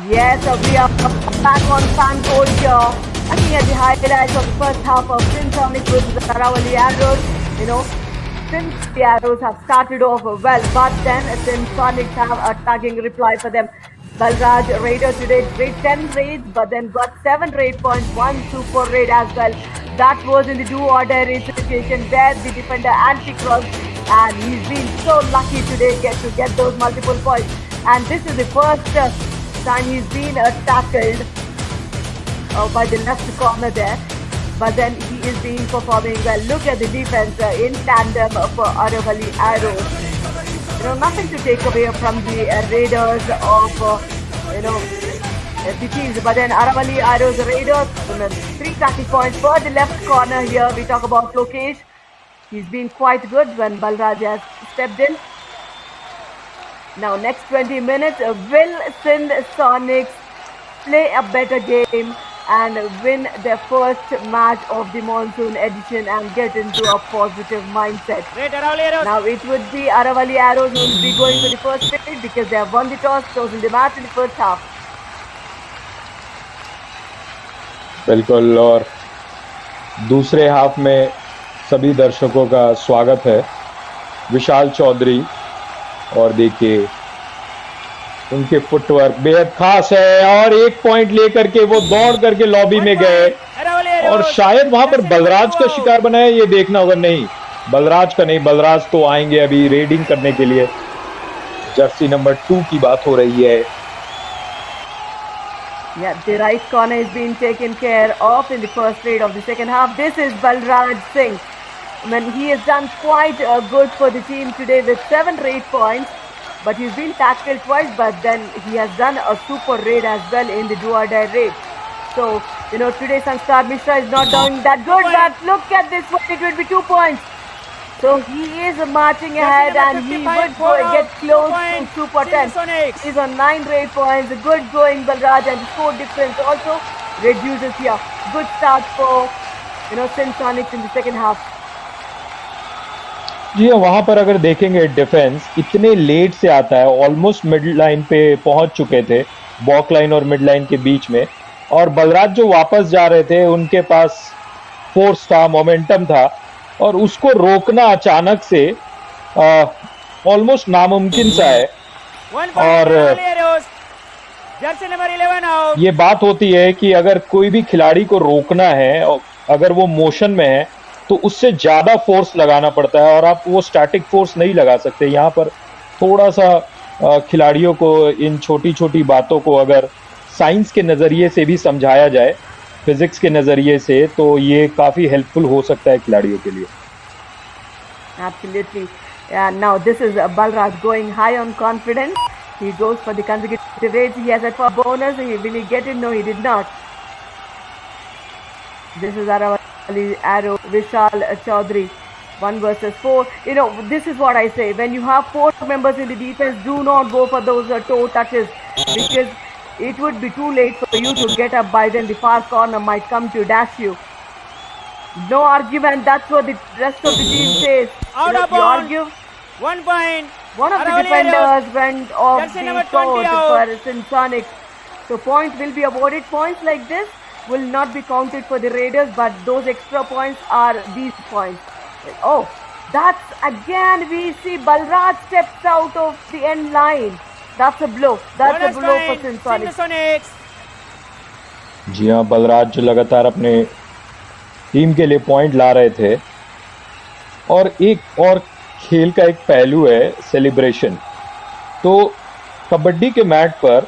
Yes, we are back on fan court here. Looking at the highlights of the first half of Sonic versus Aravali Arrows. Since the Arrows have started off well, but then Sonics have a tagging reply for them. Balraj Raider today did 10 raids, but then got 7 raid points, 1 super raid as well. That was in the do-or-die raid situation where the defender anti-crossed, and he's been so lucky today to get those multiple points. And this is the first time he's been tackled by the left corner there. But then he is being performing well. Look at the defense in tandem for Aravali Arrows. Nothing to take away from the Raiders of the teams. But then Aravali Arrows Raiders, 3 tackle points for the left corner here. We talk about Lokesh. He's been quite good when Balraj has stepped in. Now next 20 minutes, will Sonics play a better game and win their first match of the monsoon edition and get into a positive mindset? Now it would be Aravali Arrows who will be going to the first raid because they have won the toss, chosen the match in the first half. बिल्कुल, और दूसरे half में सभी दर्शकों का स्वागत है। विशाल चौधरी, और देखिए उनके फुटवर्क बेहद खास है, और 1 पॉइंट लेकर के वो दौड़ करके लॉबी में गए और शायद वहां पर बलराज का शिकार बना है, ये देखना होगा। नहीं, बलराज का नहीं, बलराज तो आएंगे अभी रेडिंग करने के लिए। जर्सी नंबर 2 की बात हो रही है। Yeah, the right corner is being taken care of in the first raid of the second half. This is Balraj Singh. He has done quite good for the team today with 7 raid points. But he's been tackled twice, but then he has done a super raid as well in the do-or-die raid. So, today Sanskar Mishra is not doing that good, but look at this one, it will be 2 points. So he is marching ahead and he would get close to super 10. He's on 9 raid points, good going Balraj, and the score difference also reduces here. Good start for, Sonics in the second half. जी वहां पर अगर देखेंगे defence इतने late से आता है, almost mid line पे पहुंच चुके थे, बॉक लाइन और मिड लाइन के बीच में, और बलराज जो वापस जा रहे थे उनके पास फोर्स था, मोमेंटम था, और उसको रोकना अचानक से ऑलमोस्ट नामुमकिन सा है। और ये बात होती है कि अगर कोई भी खिलाड़ी को रोकना है, अगर वो मोशन में है तो उससे ज्यादा फोर्स लगाना पड़ता है, और आप वो स्टैटिक फोर्स नहीं लगा सकते। यहाँ पर थोड़ा सा खिलाड़ियों को इन छोटी छोटी बातों को अगर साइंस के नज़रिए से भी समझाया जाए, फिजिक्स के नज़रिए से, तो ये काफ़ी हेल्पफुल हो सकता है खिलाड़ियों के लिए। Absolutely. Yeah, now this is Balraj going high on confidence. He goes for the consecutive raids. He has it for bonus. Will he get it? No, he did not. This is Aravali Arrow, Vishal Chaudhary, 1 versus 4. This is what I say. When you have 4 members in the defense, do not go for those toe touches, because it would be too late for you to get up. By then the far corner might come to dash you. No argument. That's what the rest of the team says. Out of you bounds. argue. 1 point. One of the Aravali defenders went off Jersey the number court 20 out. for Sonics. So point will be awarded. Points like this will not be counted for the Raiders, but those extra points are these points. Oh, that's again we see Balraj steps out of the end line. That's a blow. That's Bonus a blow point. for Sonics. Sonics. जी हाँ, बलराज जो लगातार अपने team के लिए point ला रहे थे। और एक और खेल का एक पहलू है सेलिब्रेशन। तो कबड्डी के मैट पर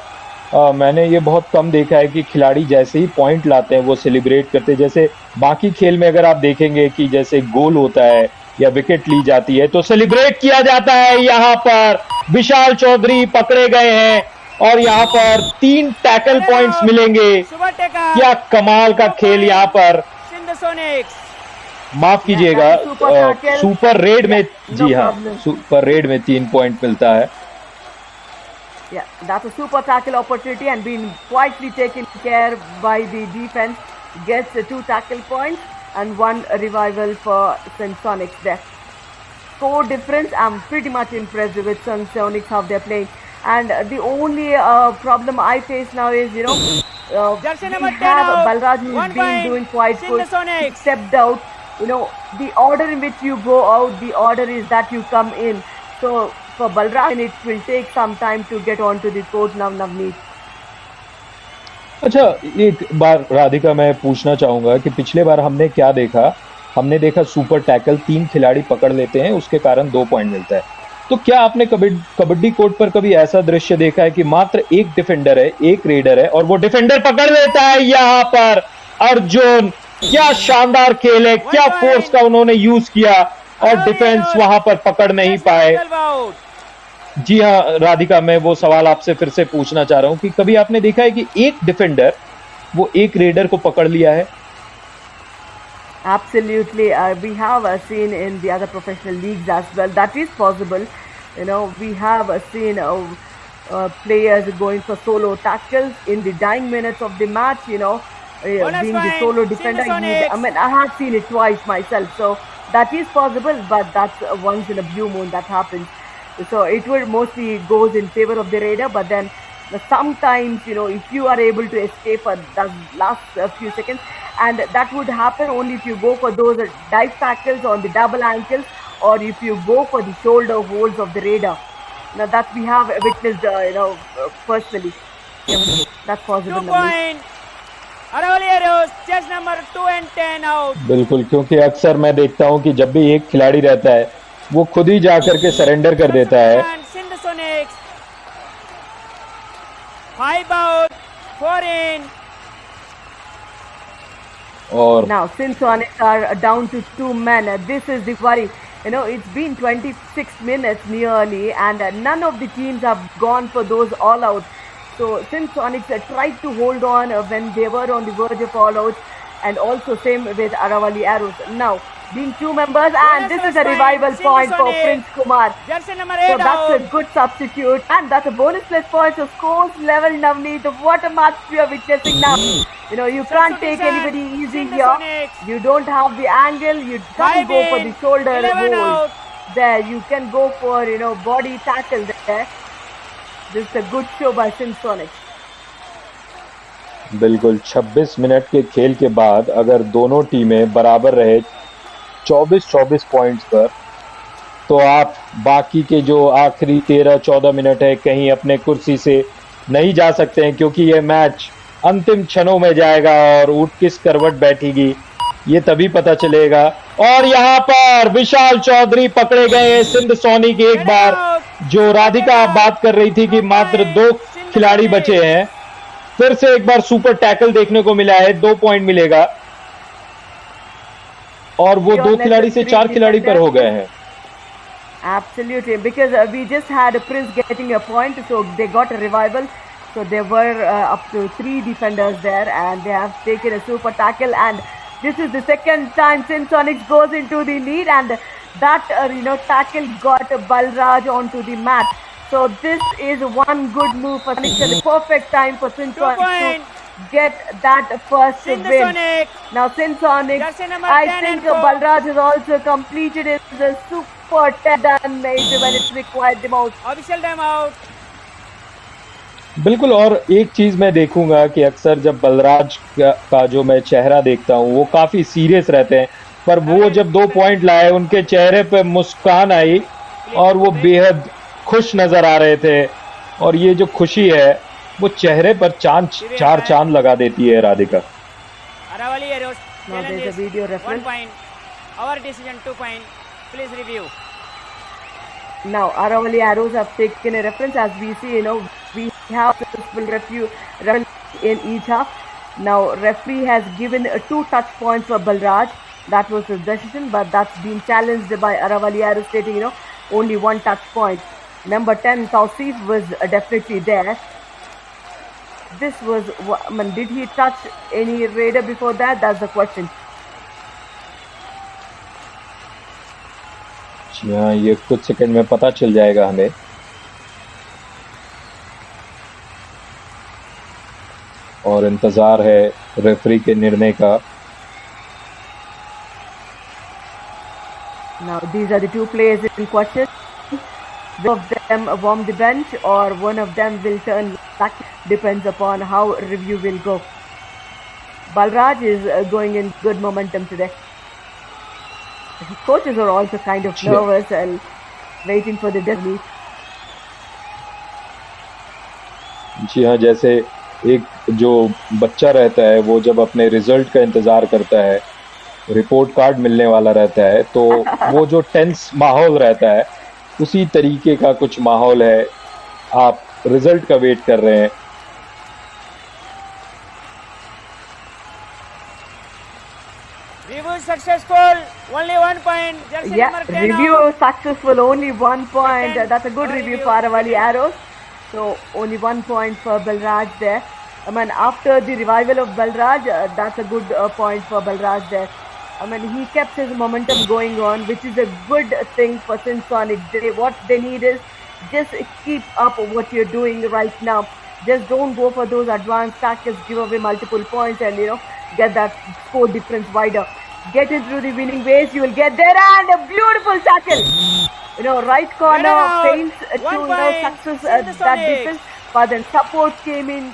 मैंने ये बहुत कम देखा है कि खिलाड़ी जैसे ही पॉइंट लाते हैं वो सेलिब्रेट करते हैं। जैसे बाकी खेल में अगर आप देखेंगे कि जैसे गोल होता है या विकेट ली जाती है तो सेलिब्रेट किया जाता है। यहाँ पर विशाल चौधरी पकड़े गए हैं और यहाँ पर 3 टैकल पॉइंट्स मिलेंगे। क्या कमाल का खेल यहाँ पर। माफ कीजिएगा, सुपर रेड में, जी हाँ, सुपर रेड में 3 पॉइंट मिलता है। Yeah, that's a super tackle opportunity and being quietly taken care by the defense. Gets 2 tackle points and 1 revival for Sonics there. Score difference, I'm pretty much impressed with Sonics how they're playing. And the only problem I face now is, Jersey we number 10 have out. Balraj who's 1 been point. doing quite Sing good. the Sonics. He stepped out. The order in which you go out, the order is that you come in. So for Balraj, it will take some time to get onto the court now, Navneet. अच्छा, एक बार राधिका मैं पूछना चाहूंगा कि पिछले बार हमने क्या देखा? हमने देखा सुपर टैकल, 3 खिलाड़ी पकड़ लेते हैं, उसके कारण 2 पॉइंट मिलता है। तो क्या आपने कबड्डी कोर्ट पर कभी ऐसा दृश्य देखा है कि मात्र एक डिफेंडर है, एक रेडर है और वो डिफेंडर पकड़ लेता है? यहाँ पर अर्जुन, क्या शानदार खेल है, क्या फोर्स का उन्होंने यूज किया और डिफेंस वहां पर पकड़ नहीं पाए। जी हाँ राधिका, मैं वो सवाल आपसे फिर से पूछना चाह रहा हूं कि कभी आपने देखा है कि एक डिफेंडर वो एक रेडर को पकड़ लिया है? Absolutely. We have seen in the other professional leagues as well. That is possible. We have seen players going for solo tackles in the dying minutes of the match, being the solo defender. I have seen it twice myself. So that is possible, but that's once in a blue moon that happens. So it will mostly goes in favor of the raider, but then sometimes, if you are able to escape for the last few seconds, and that would happen only if you go for those dive tackles on the double ankles, or if you go for the shoulder holds of the raider. Now that we have witnessed, personally. Yeah, that's possible. 2 point. Aravali Arrows, chess number 2 and 10 out. बिल्कुल, क्योंकि अक्सर मैं देखता हूं कि जब भी एक खिलाड़ी रहता है वो खुद ही जा करके सरेंडर कर देता है। Sing the Sonics. 5 out, 4 in. और Now, since Sonics are down to 2 men, this is the worry. It's been 26 minutes nearly, and none of the teams have gone for those all out. So, since Sonics tried to hold on when they were on the verge of all out, and also same with Aravali Arrows. Now, being 2 members, and this is a revival point for Prince Kumar. Jersey number So 8 that's out. a good substitute, and that's a bonus plus point. So scores level, Navneet. What a match we are witnessing now. You can't take anybody easy here. You don't have the angle. You can't go for the shoulder 11 hold. out. There, you can go for body tackle there. This is a good show by Simpsonic. बिल्कुल 26 minute के खेल के बाद अगर दोनों टीमें बराबर रहे 24-24 पॉइंट्स पर, तो आप बाकी के जो आखिरी 13-14 मिनट है कहीं अपने कुर्सी से नहीं जा सकते हैं, क्योंकि ये मैच अंतिम क्षणों में जाएगा और ऊँट किस करवट बैठेगी ये तभी पता चलेगा। और यहाँ पर विशाल चौधरी पकड़े गए सिंध सोनी के एक बार, जो राधिका बात कर रही थी कि मात्र 2 खिलाड़ी बचे हैं, फिर से एक बार सुपर टैकल देखने को मिला है, 2 पॉइंट मिलेगा और वो 2 खिलाड़ी से 4 खिलाड़ी पर हो गए हैं। Absolutely, because we just had a Prince getting a point, so they got a revival. So there were up to 3 defenders there, and they have taken a super tackle. And this is the second time Simpsonics goes into the lead, and that tackle got Balraj onto the mat. So this is one good move for Sonics, and the perfect time for Simpsonics to get that first Sing the win. Sonic. Now Simpsonics, Jersey number I 10 think and 4. Balraj has also completed his super done when it's required the most. Official time out. बिल्कुल, और एक चीज मैं देखूंगा कि अक्सर जब बलराज का जो मैं चेहरा देखता हूं वो काफी सीरियस रहते हैं, पर वो जब 2 पॉइंट लाए उनके चेहरे पे मुस्कान आई और वो बेहद खुश नजर आ रहे थे, और ये जो खुशी है वो चेहरे पर चार चांद लगा देती है Radhika. Aravali Arrows. Now there's a video 1 reference. point. Our decision 2 point. Please review. Now Aravali Arrows have taken a reference, as we see, we have successful reference in each half. Now referee has given 2 touch points for Balraj. That was his decision, but that's been challenged by Aravali Arrows, stating only 1 touch point. Number 10 Tausif was definitely there. This was, did he touch any raider before that? That's the question. हाँ, ये कुछ second में पता चल जाएगा हमें। और इंतजार है रेफरी के निर्णय का। Now these are the 2 players in question. Will of them warm the bench or one of them will turn back. Depends upon how review will go. Balraj is going in good momentum today. His coaches are also kind of nervous and waiting for the death meet. जी हाँ, जैसे एक जो बच्चा रहता है वो जब अपने रिजल्ट का इंतज़ार करता है, रिपोर्ट कार्ड मिलने वाला रहता है, तो वो जो टेंस माहौल रहता है उसी तरीके का कुछ माहौल है। आप रिजल्ट का वेट कर रहे हैं। Review successful, only 1 point. Jersey number 10 review out. successful, only 1 point. Captain, That's a good no review review. for Aravali Arrows. So only 1 point for Balraj there. I mean, after the revival of Balraj, that's a good point for Balraj there. I mean, he kept his momentum going on, which is a good thing for Sonic. What they need is just keep up what you're doing right now. Just don't go for those advanced tackles, give away multiple points, and get that score difference wider. Get into the winning ways, you will get there, and a beautiful tackle. Right corner fails to success that defense, but then support came in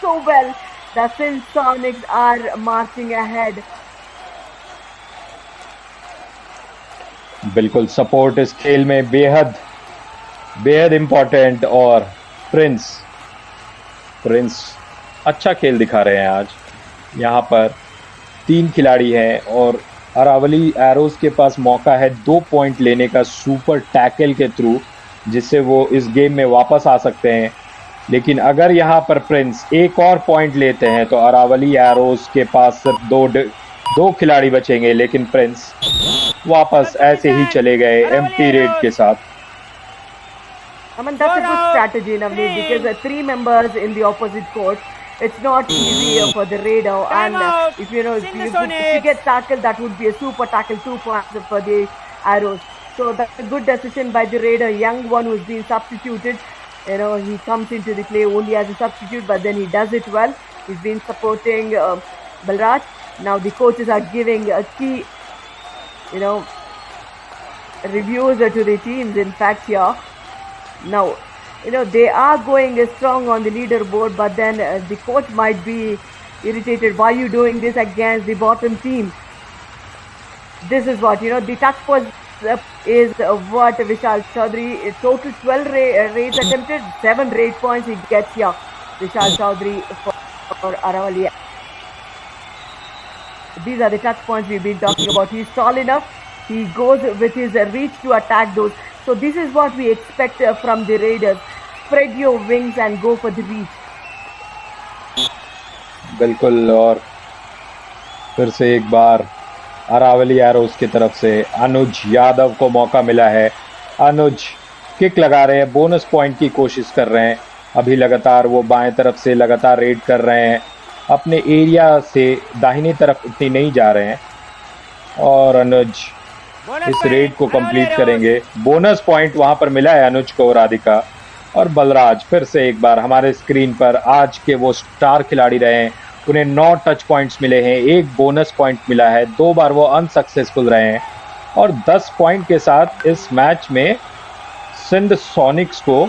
so well. The Sonics are marching ahead. बिल्कुल, support इस खेल में बेहद important. और Prince अच्छा खेल दिखा रहे हैं आज। यहाँ पर 3 खिलाड़ी हैं और अरावली एरोज के पास मौका है 2 पॉइंट लेने का सुपर टैकल के थ्रू, जिससे वो इस गेम में वापस आ सकते हैं। लेकिन अगर यहाँ पर प्रिंस एक और पॉइंट लेते हैं तो अरावली एरोज के पास सिर्फ दो खिलाड़ी बचेंगे। लेकिन प्रिंस वापस ऐसे ही चले गए एम्प्टी रेड के साथ। I mean, that's a good strategy, Navneet, because 3 members in the opposite court, it's not easy for the raider. And if if you get tackled, that would be a super tackle, 2 points for the arrows. So that's a good decision by the raider, young one who's been substituted. He comes into the play only as a substitute, but then he does it well. He's been supporting Balraj. Now the coaches are giving a key, reviews to the teams. In fact, here. Now, they are going strong on the leaderboard, but then the coach might be irritated. Why are you doing this against the bottom team? This is what, the touch points is what Vishal Chaudhary, total 12 raids attempted, 7 raid points he gets here. Vishal Chaudhary for Aravali. These are the touch points we've been talking about. He's tall enough. He goes with his reach to attack those. So this is what we expect from the Raiders. Spread your wings and go for the reach. बिल्कुल। और फिर से एक बार Aravalli arrows की तरफ से अनुज यादव को मौका मिला है। अनुज किक लगा रहे हैं, बोनस पॉइंट की कोशिश कर रहे हैं। अभी लगातार वो बाएं तरफ से लगातार रेड कर रहे हैं, अपने एरिया से दाहिनी तरफ उतनी नहीं जा रहे हैं। और अनुज इस रेड को कंप्लीट करेंगे। बोनस पॉइंट वहां पर मिला है अनुज को। राधिका और बलराज फिर से एक बार हमारे स्क्रीन पर आज के वो स्टार खिलाड़ी रहे हैं। उन्हें 9 टच पॉइंट्स मिले हैं, 1 बोनस पॉइंट मिला है, 2 बार वो अनसक्सेसफुल रहे हैं। और 10 पॉइंट के साथ इस मैच में सिंध सोनिक्स को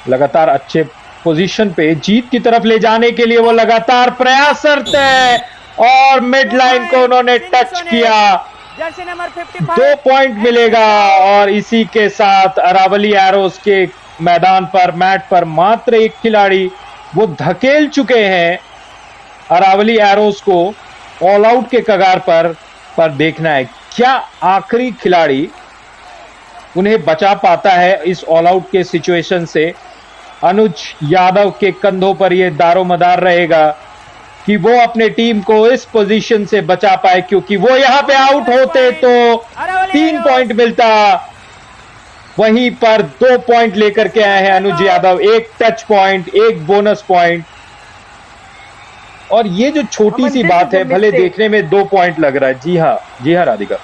लगातार अच्छे पोजीशन पे जीत की तरफ ले जाने के लिए वो लगातार प्रयासरत है। और मिड लाइन को उन्होंने टच किया, 2 पॉइंट मिलेगा। और इसी के साथ अरावली एरोज के मैदान पर, मैट पर मात्र 1 खिलाड़ी वो धकेल चुके हैं अरावली एरोज को ऑल आउट के कगार पर देखना है क्या आखिरी खिलाड़ी उन्हें बचा पाता है इस ऑल आउट के सिचुएशन से। अनुज यादव के कंधों पर यह दारोमदार रहेगा कि वो अपने टीम को इस पोजीशन से बचा पाए, क्योंकि वो यहां पे आउट होते तो 3 पॉइंट मिलता। वहीं पर 2 पॉइंट लेकर के आए हैं Anuj Yadav, 1 touch point, 1 bonus point. और ये जो छोटी सी बात है, भले देखने में 2 पॉइंट लग रहा है। जी हाँ Radhika.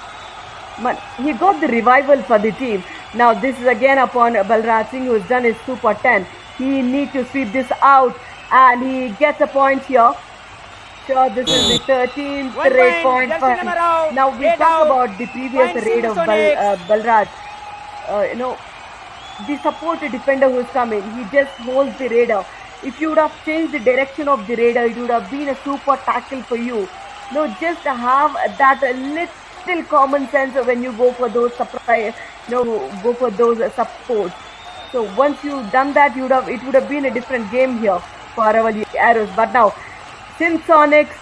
He got the revival for the team. Now this is again upon Balraj Singh, who has done his Super 10. He needs to sweep this out, and he gets a point here. Sure, this is the 13th raid point for him. Now we talk about the previous raid of Balraj. the support defender who's coming. He just holds the radar. If you would have changed the direction of the radar, it would have been a super tackle for you. No, just have that little common sense when you go for those surprise, go for those supports. So once you've done that, it would have been a different game here for Aravali Arrows. But now, since Sonics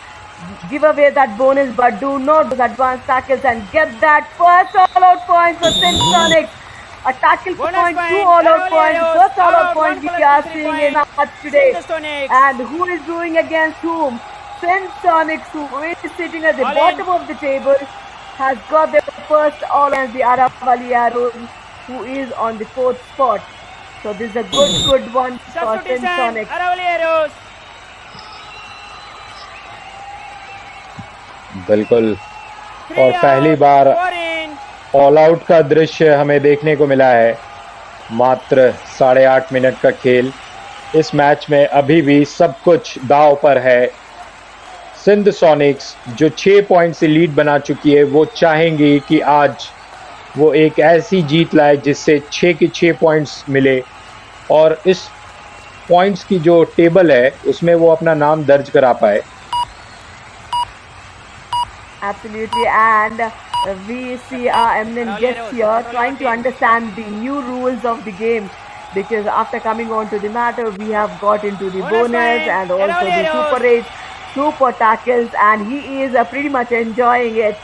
give away that bonus, but do not those advanced tackles and get that first all-out point for Sonics. A tackle point, two all-out points, first all-out point we are seeing in match today. And who is doing against whom? Sonics, who is sitting at the bottom of the table, has got their first all against the Aravali Arrows, who is on the 4th spot. So this is a good one for Sonics. Aravali Arrows. बिल्कुल, और पहली बार all out का दृश्य हमें देखने को मिला है। मात्र 8.5 मिनट का खेल, इस मैच में अभी भी सब कुछ दांव पर है। सिंध सोनिक्स जो 6 पॉइंट से लीड बना चुकी है, वो चाहेंगी कि आज वो एक ऐसी जीत लाए जिससे 6 के 6 पॉइंट्स मिले और इस पॉइंट्स की जो टेबल है उसमें वो अपना नाम दर्ज करा पाए। Absolutely, and we see our eminent guests here trying to understand the new rules of the game, because after coming on to the matter, we have got into the bonus and also the super rage, super tackles, and he is pretty much enjoying it.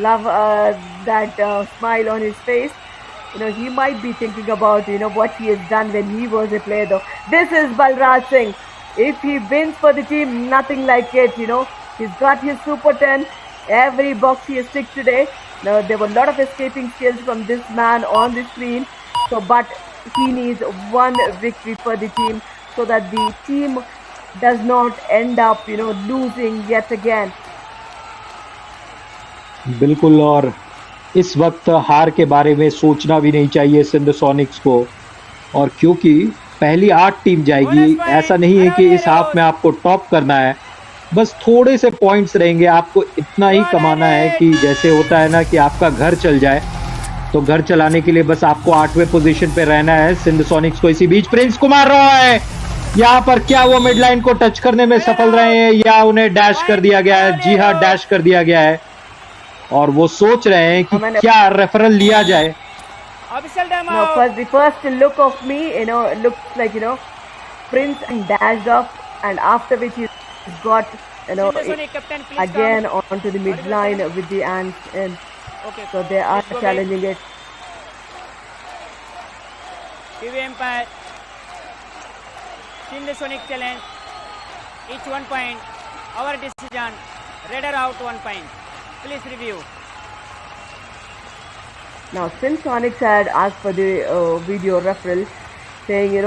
Love that smile on his face. He might be thinking about what he has done when he was a player though. This is Balraj Singh. If he wins for the team, nothing like it. He's got his super 10. Every box he has ticked today. Now there were a lot of escaping skills from this man on the screen. But he needs one victory for the team so that the team does not end up, losing yet again. बिल्कुल, और इस वक्त हार के बारे में सोचना भी नहीं चाहिए सिंध सोनिक्स को, और क्योंकि पहली 8 टीम जाएगी। ऐसा नहीं है कि इस हाफ में आपको टॉप करना है, बस थोड़े से पॉइंट्स रहेंगे, आपको इतना ही कमाना है कि जैसे होता है ना कि आपका घर चल जाए, तो घर चलाने के लिए बस आपको 8वें पोजीशन पे रहना है। सिंध सोनिक्स को इसी बीच प्रिंस कुमार रहा है यहाँ पर, क्या वो मिड लाइन को टच करने में सफल रहे हैं या उन्हें डैश कर दिया गया है? जी हाँ, डैश कर दिया गया है, और वो सोच रहे हैं कि क्या रेफरल लिया जाए। The first look of me, looks like Prince dashed off, and after which he got again onto the midline with the ants in. So they are challenging it. TV Empire, Sindh Sonic challenge, each 1 point. Our decision, Raider out 1 point. Please review. Now, since Sonics had asked for the video referral, saying,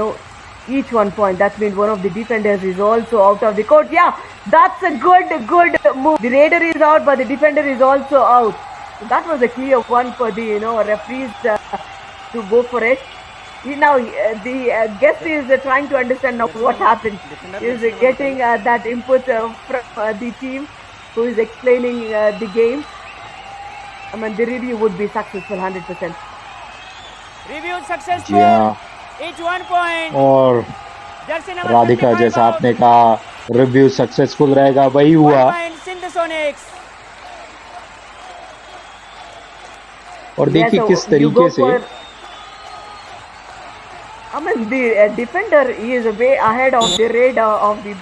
each 1 point, that means one of the defenders is also out of the court. Yeah, that's a good move. The Raider is out, but the defender is also out. So that was a clear one for the, referees to go for it. Now, the guest is trying to understand now what happened. He is getting that input from the team who is explaining the game. I mean, the review would be successful 100%. Review successful. Yeah. Each 1 point. और राधिका, जैसा आपने कहा review successful रहेगा, वही हुआ। और देखिए किस तरीके से I mean, the defender is way ahead of the radar of the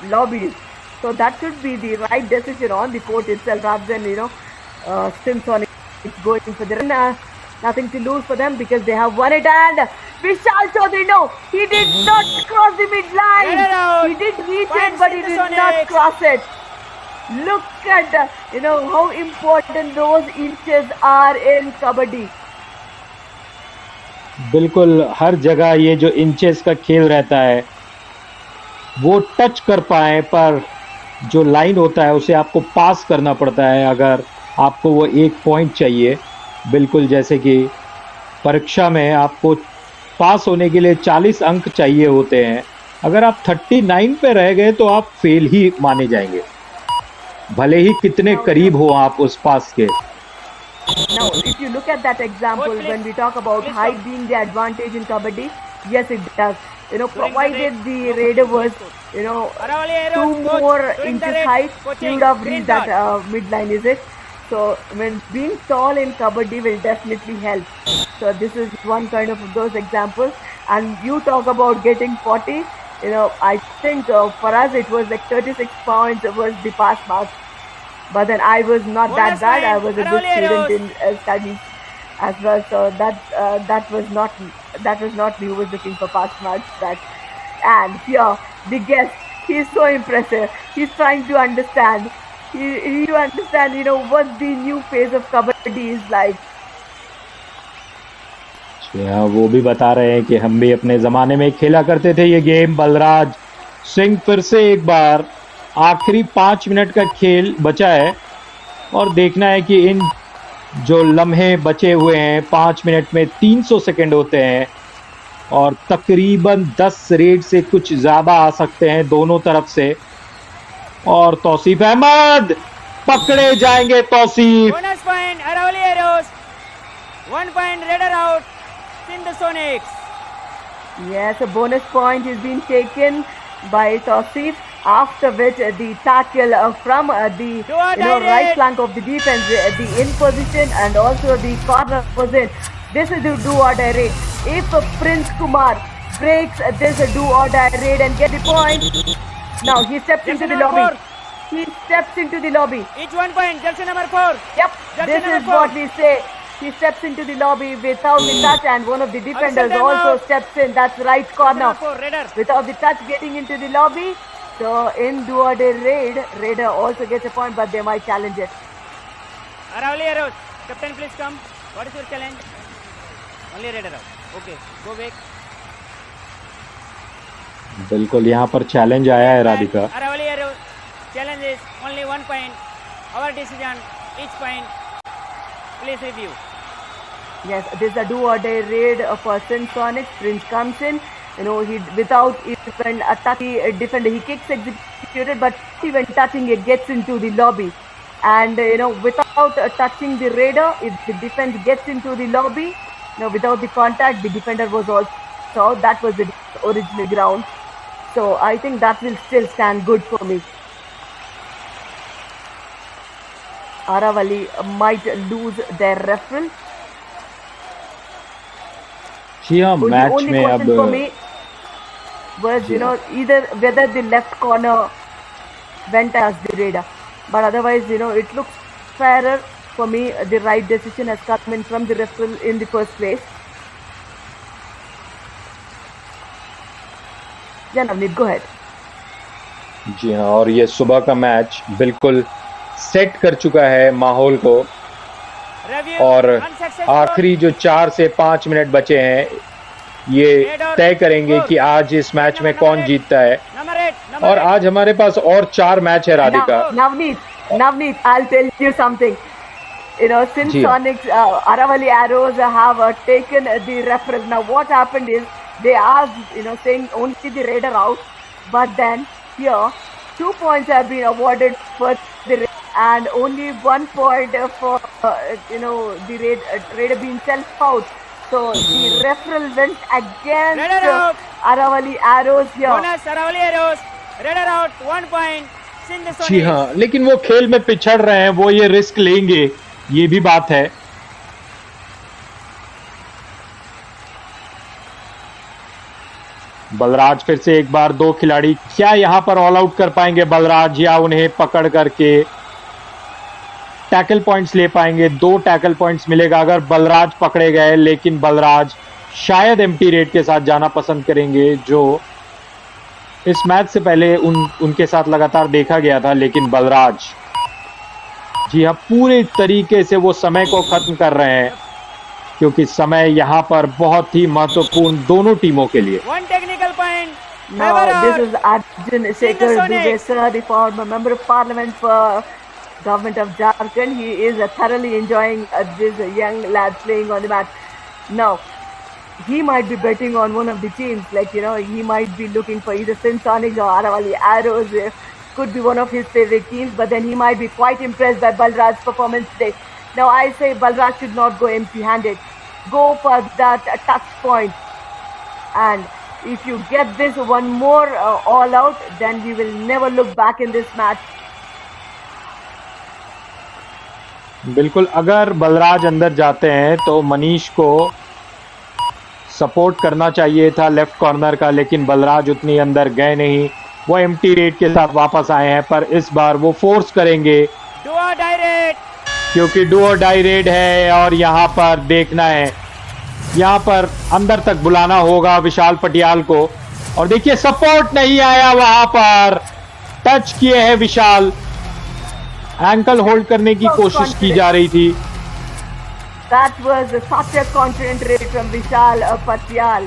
lobbies. So that should be the right decision on the court itself, rather than, Sonic going for the run. Nothing to lose for them because they have won it. And Vishal Chaudhary, no, he did not cross the midline. He did reach it, but he did not cross it. Look at, how important those inches are in Kabaddi. बिल्कुल, हर जगह ये जो inches का खेल रहता है वो touch कर पाए, पर जो लाइन होता है उसे आपको पास करना पड़ता है अगर आपको वो 1 पॉइंट चाहिए। बिल्कुल, जैसे कि परीक्षा में आपको पास होने के लिए 40 अंक चाहिए होते हैं, अगर आप 39 पे रह गए तो आप फेल ही माने जाएंगे, भले ही कितने करीब हो आप उस पास के। Now, if you look at that example, Both when please. we talk about Please height come. being the advantage in kabaddi, yes, it does. During the Provided break, the no raider coaching, was, please coach. Aravali Arrows, 2 coach, more during the inches break, height, he coaching, would have green reached that dot. midline, is it? So, when being tall in kabaddi will definitely help. So, this is one kind of those examples. And you talk about getting 40. I think for us it was like 36 points was the pass mark. But then I was not that Bonus bad. I point, was a good Aravali student Arrows. in studies as well. So that was not me who was looking for pass marks. And here the guest, he's so impressive. He's trying to understand. He to understand what the new phase of kabaddi is like. हाँ, वो भी बता रहे हैं कि हम भी अपने ज़माने में खेला करते थे ये गेम। बलराज सिंह फिर से एक बार, आखिरी 5 मिनट का खेल बचा है और देखना है कि इन जो लम्हे बचे हुए हैं 5 मिनट में 300 सेकंड होते हैं और तकरीबन 10 रेड से कुछ ज़्यादा आ सकते हैं दोनों तरफ से। और तौसीफ अहमद पकड़े जाएंगे। Tausif Bonus point, Aravali Arrows. 1 point, Raider out. Sonics. Yes, a bonus point is being taken by Tausif, after which the tackle from the right flank of the defense, the in position and also the corner position. This is the do or die raid. If Prince Kumar breaks this do or die raid and get the point, now he steps into the number lobby. 4. He steps into the lobby. Each 1 point, jersey number 4. Yep, Jersey this number is 4. what we say. He steps into the lobby without the touch, and one of the defenders them also out. steps in. That's right Jersey corner. number 4, Raider. Without the touch getting into the lobby. So in do or die raid, Raider also gets a point, but they might challenge it. Aravali Arrows. Captain, please come. What is your challenge? Only Raider out. Okay, go back. बिल्कुल यहाँ पर challenge आया है Radhika. Aravali Arrows. Challenge is only 1 point. Our decision, each point. Please review. Yes, this is a do or die raid for Sonic. Prince comes in. He without even touching a defender, he kicks executed, but even touching it gets into the lobby. And without touching the raider, if the defense gets into the lobby, without the contact, the defender was also out. That was the original ground. So I think that will still stand good for me. Aravali might lose their referral. जी हाँ, The match only में question for me अब was, either whether the left corner went as the raider. But otherwise, it looks fairer for me. The right decision has come in from the referee in the first place. Yeah, Navneet, go ahead. जी हाँ, और ये सुबह का match बिल्कुल set कर चुका है माहौल को। Review. और Unsuccessful. आखिरी जो 4 से 5 मिनट बचे हैं ये तय करेंगे कि आज इस मैच में कौन जीतता है। Number 8. Number और 8. आज हमारे पास और 4 मैच है Radhika. Navneet, I'll tell you something. Since ji. Sonic's Aravali Arrows have taken the referral. Now, what happened is they asked, saying only the raider out, but then here 2 points have been awarded for the raider and only 1 point for the raider being self-fouled. So the referral went against Raider out. Aravali Arrows here. Bonus, Aravali Arrows. Raider out. 1 point. Sonics. जी हाँ, लेकिन वो खेल में पिछड़ रहे हैं, वो ये रिस्क लेंगे, ये भी बात है। बलराज फिर से एक बार 2 खिलाड़ी, क्या यहां पर ऑल आउट कर पाएंगे बलराज या उन्हें पकड़ करके टैकल पॉइंट्स ले पाएंगे? 2 टैकल पॉइंट्स मिलेगा अगर बलराज पकड़े गए, लेकिन बलराज शायद एम्प्टी रेट के साथ जाना पसंद करेंगे, जो इस मैच से पहले उनके साथ लगातार देखा गया था। लेकिन बलराज जी हाँ, पूरे तरीके से वो समय को खत्म कर रहे हैं, क्योंकि समय यहाँ पर बहुत ही महत्वपूर्ण दोनों टीमों के लिए। 1 technical point. Now, this is Arjun Shekhar Dubey, sir, the former member of parliament for government of Jharkhand. He is thoroughly enjoying this young lad playing on the match. Now, he might be betting on one of the teams, like, he might be looking for either Sonics or Aravali Arrows. Could be one of his favorite teams, but then he might be quite impressed by Balraj's performance today. Now I say Balraj should not go empty-handed. Go for that touch point. And if you get this one more all out, then we will never look back in this match. बिल्कुल, अगर बलराज अंदर जाते हैं तो मनीष को support करना चाहिए था लेफ्ट कॉर्नर का, लेकिन बलराज उतनी अंदर गए नहीं, वो एम्प्टी रेड के साथ वापस आए हैं। पर इस बार वो फोर्स करेंगे क्योंकि डू और डाई रेड है और यहाँ पर देखना है, यहाँ पर अंदर तक बुलाना होगा विशाल पटियाल को। और देखिए सपोर्ट नहीं आया, वहां पर टच किए हैं विशाल, एंकल होल्ड करने की कोशिश की जा रही थी। That was such a confident raid from Vishal Patyal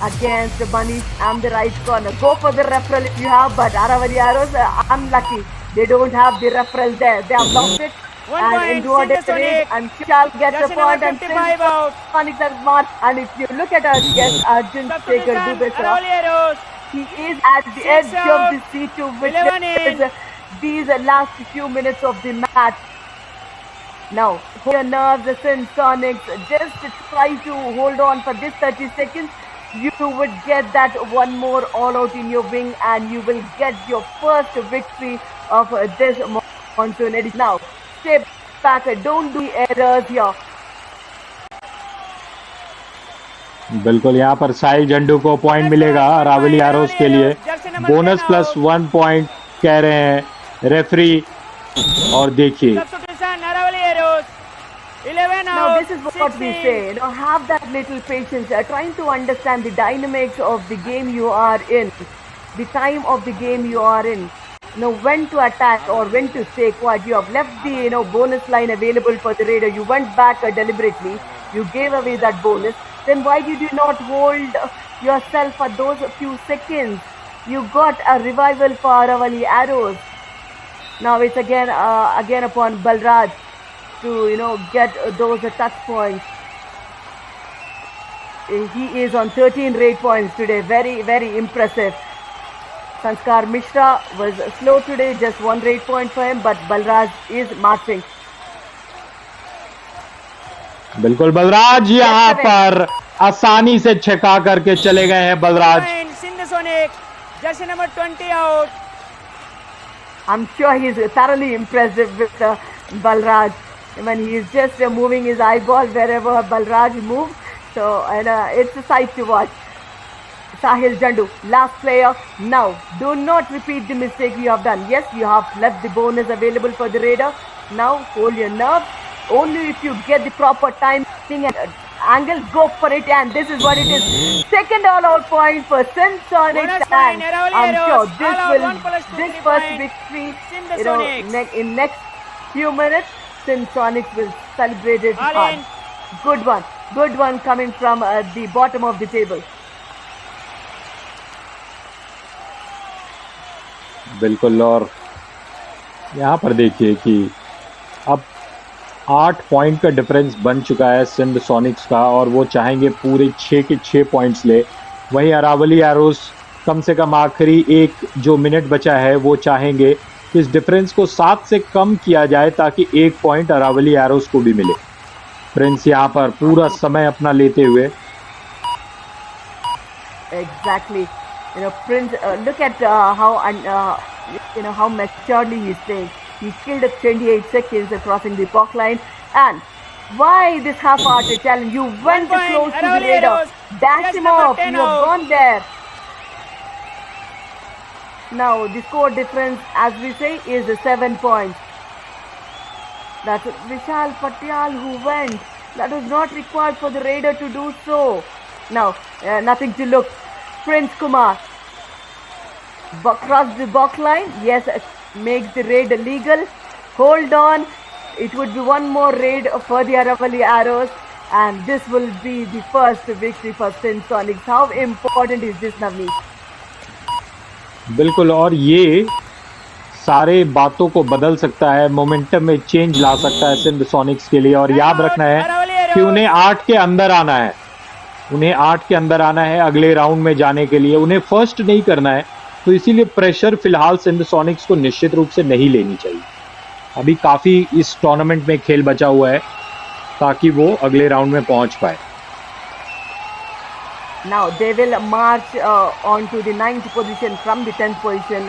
against Manish and the right corner. Go for the referral if you have, but Aravali Arrows unlucky. They don't have the referral there. They have lost it. And endured it raid, and Vishal gets a point and Sonic has marked. And if you look at our guest Arjun Shekhar Dubey, he is at the edge of the seat to witness these last few minutes of the match. Now, hold your nerves, Sin Sonics. Just try to hold on for this 30 seconds. You would get that one more all out in your wing, and you will get your first victory of this monsoon edition. Now, stay back. Don't do errors here. बिल्कुल, यहाँ पर साहिल झंडू को point मिलेगा Aravalli arrows के लिए, bonus plus 1 point कह रहे हैं रेफरी। और देखिए Now this is what we say, have that little patience, trying to understand the dynamics of the game you are in, the time of the game you are in, when to attack or when to stay quiet. You have left the bonus line available for the raider. You went back deliberately, you gave away that bonus. Then why did you not hold yourself for those few seconds? You got a revival for Aravali Arrows. Now it's again upon Balraj to get those touch points. He is on 13 raid points today. Very, very impressive. Sanskar Mishra was slow today, just 1 raid point for him, but Balraj is marching. बिल्कुल, बलराज यहाँ पर आसानी से छका करके चले गए हैं Balraj. Jersey number 20 out. I'm sure he's thoroughly impressed with Balraj. I mean, he's just moving his eyeball wherever Balraj moves. So, it's a sight to watch. Sahil Jandu, last player. Now, do not repeat the mistake you have done. Yes, you have left the bonus available for the raider. Now, hold your nerve. Only if you get the proper timing and angle, go for it. And this is what it is. Second all-out point for Sin Sonics. And I'm sure this first victory, in next few minutes, Sin Sonics will celebrate it hard. Good one coming from the bottom of the table. बिल्कुल, और यहाँ पर देखिए कि अब 8 point का difference बन चुका है सिंध सोनिक्स का, और वो चाहेंगे पूरे 6 के 6 पॉइंट्स ले। वहीं अरावली एरोस कम से कम आखिरी 1 जो मिनट बचा है वो चाहेंगे इस डिफरेंस को 7 से कम किया जाए ताकि 1 पॉइंट अरावली एरोस को भी मिले। प्रिंस यहाँ पर पूरा समय अपना लेते हुए। Exactly. Prince, look at how maturely he's playing. He killed at 28 seconds crossing the puck line. And why this half-hearted challenge? You went close to the raider. Dash him off. You have gone there. Now, the score difference, as we say, is 7 points. That's Vishal Patyal who went. That was not required for the raider to do so. Now, nothing to look. Prince Kumar crossed the box line. Yes, makes the raid illegal. Hold on. It would be one more raid for the Aravali Arrows. And this will be the first victory for Sin Sonics. How important is this, Navneet? बिल्कुल, और ये सारे बातों को बदल सकता है, momentum में चेंज ला सकता है सिंध सोनिक्स के लिए। और याद रखना है कि उन्हें 8 के अंदर आना है, उन्हें 8 के अंदर आना है अगले राउंड में जाने के लिए। उन्हें फर्स्ट नहीं करना है, तो इसीलिए प्रेशर फिलहाल सिंध सोनिक्स को निश्चित रूप से नहीं लेनी चाहिए। अभी काफ़ी इस टूर्नामेंट में खेल बचा हुआ है ताकि वो अगले राउंड में पहुंच पाए। Now they will march on to the 9th position from the 10th position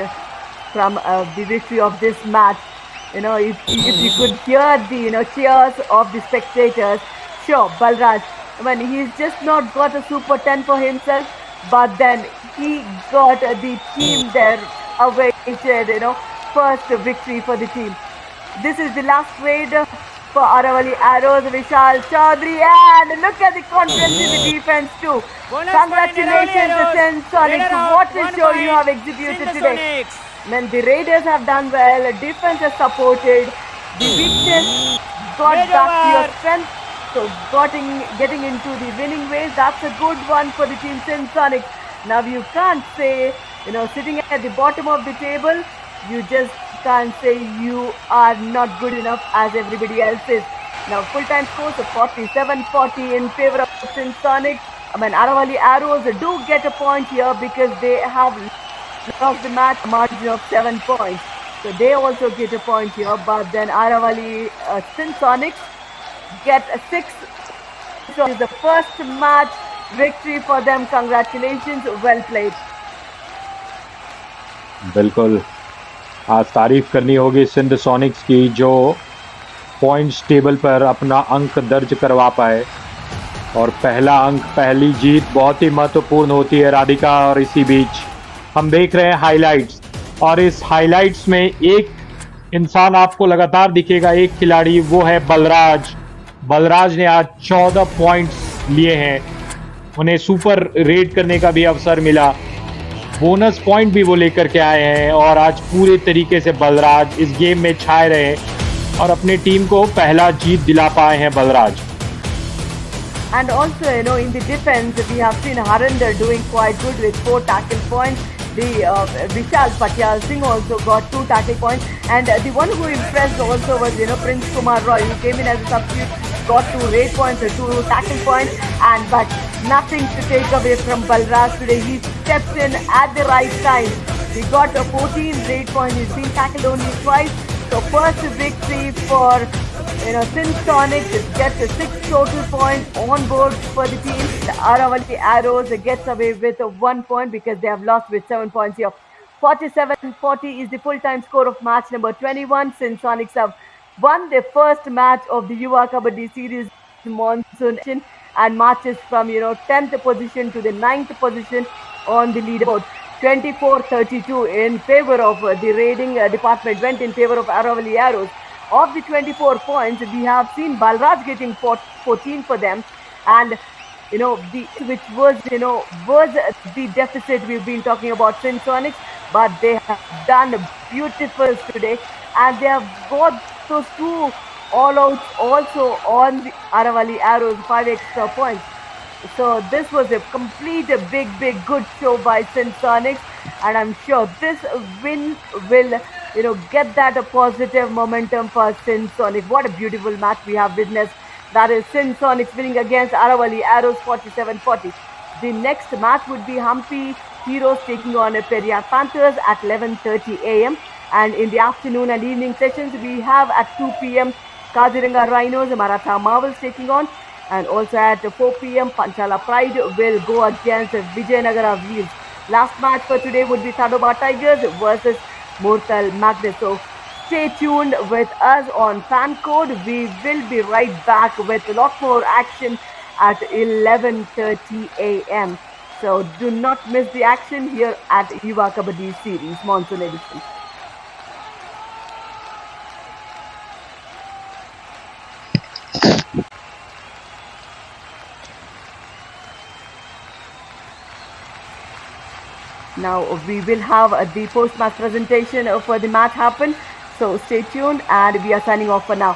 from the victory of this match. If you could hear the cheers of the spectators, sure, Balraj, he's just not got a super 10 for himself, but then he got the team there awaited, first victory for the team. This is the last raid for Aravali Arrows, Vishal Chaudhary, and look at the confidence in the defense too. Bonus Congratulations to Sonics. What a show you have executed today. Sonics. Man, the Raiders have done well, defense has supported, the weakness got back to your strength. So getting into the winning ways, that's a good one for the team Sonics. Now you can't say, sitting at the bottom of the table, you just can't say you are not good enough as everybody else is. Now full-time scores of 47-40 in favor of Sonics. Aravali Arrows do get a point here because they have lost the match margin of 7 points. So they also get a point here, but then Aravali Sonics get a 6. So it's the first match victory for them. Congratulations, well played. बिल्कुल, आज तारीफ करनी होगी Sindh Sonics की जो points table पर अपना अंक दर्ज करवा पाए, और पहला अंक, पहली जीत बहुत ही महत्वपूर्ण होती है राधिका। और इसी बीच हम देख रहे हैं हाइलाइट्स, और इस हाइलाइट्स में एक इंसान आपको लगातार दिखेगा, एक खिलाड़ी, वो है बलराज। बलराज ने आज 14 पॉइंट्स लिए हैं, उन्हें सुपर रेड करने का भी अवसर मिला, बोनस पॉइंट भी वो लेकर के आए हैं, और आज पूरे तरीके से बलराज इस गेम में छाए रहे और अपनी टीम को पहला जीत दिला पाए हैं Balraj. And also, in the defense, we have seen Harinder doing quite good with 4 tackle points. The Vishal Patyal Singh also got 2 tackle points. And the one who impressed also was, Prince Kumar Roy. He came in as a substitute, got 2 raid points or 2 tackle points. But nothing to take away from Balraj today. He stepped in at the right time. He got a 14 raid points. He's been tackled only twice. So first victory for Sonics gets a 6 total points on board for the team. The Aravali Arrows gets away with 1 point because they have lost with 7 points here. 47-40 is the full-time score of match number 21. Since Sonics have won their first match of the Yuva Kabaddi Series Monsoon and marches from 10th position to the 9th position on the leaderboard. 24-32 in favor of the raiding department went in favor of Aravali Arrows. Of the 24 points, we have seen Balraj getting 14 for them, and which was the deficit we've been talking about since Sonics, but they have done beautiful today, and they have got those 2 all-outs also on the Aravali Arrows, 5 extra points. So this was a complete, big, good show by Sonics, and I'm sure this win will get that a positive momentum for Sonics. What a beautiful match we have witnessed. That is Sonics winning against Aravali Arrows 47-40. The next match would be Hampi Heroes taking on Periyar Panthers at 11:30 a.m. And in the afternoon and evening sessions, we have at 2 p.m. Kaziranga Rhinos, Maratha Marvels taking on. And also at 4 p.m. Panchala Pride will go against Vijayanagara Wheels. Last match for today would be Tadoba Tigers versus Mortal Magnus. So stay tuned with us on Fan Code. We will be right back with a lot more action at 11:30 a.m. So do not miss the action here at Yuva Kabaddi Series Monsoon Edition. Now we will have the post-match presentation for the match happen. So stay tuned, and we are signing off for now.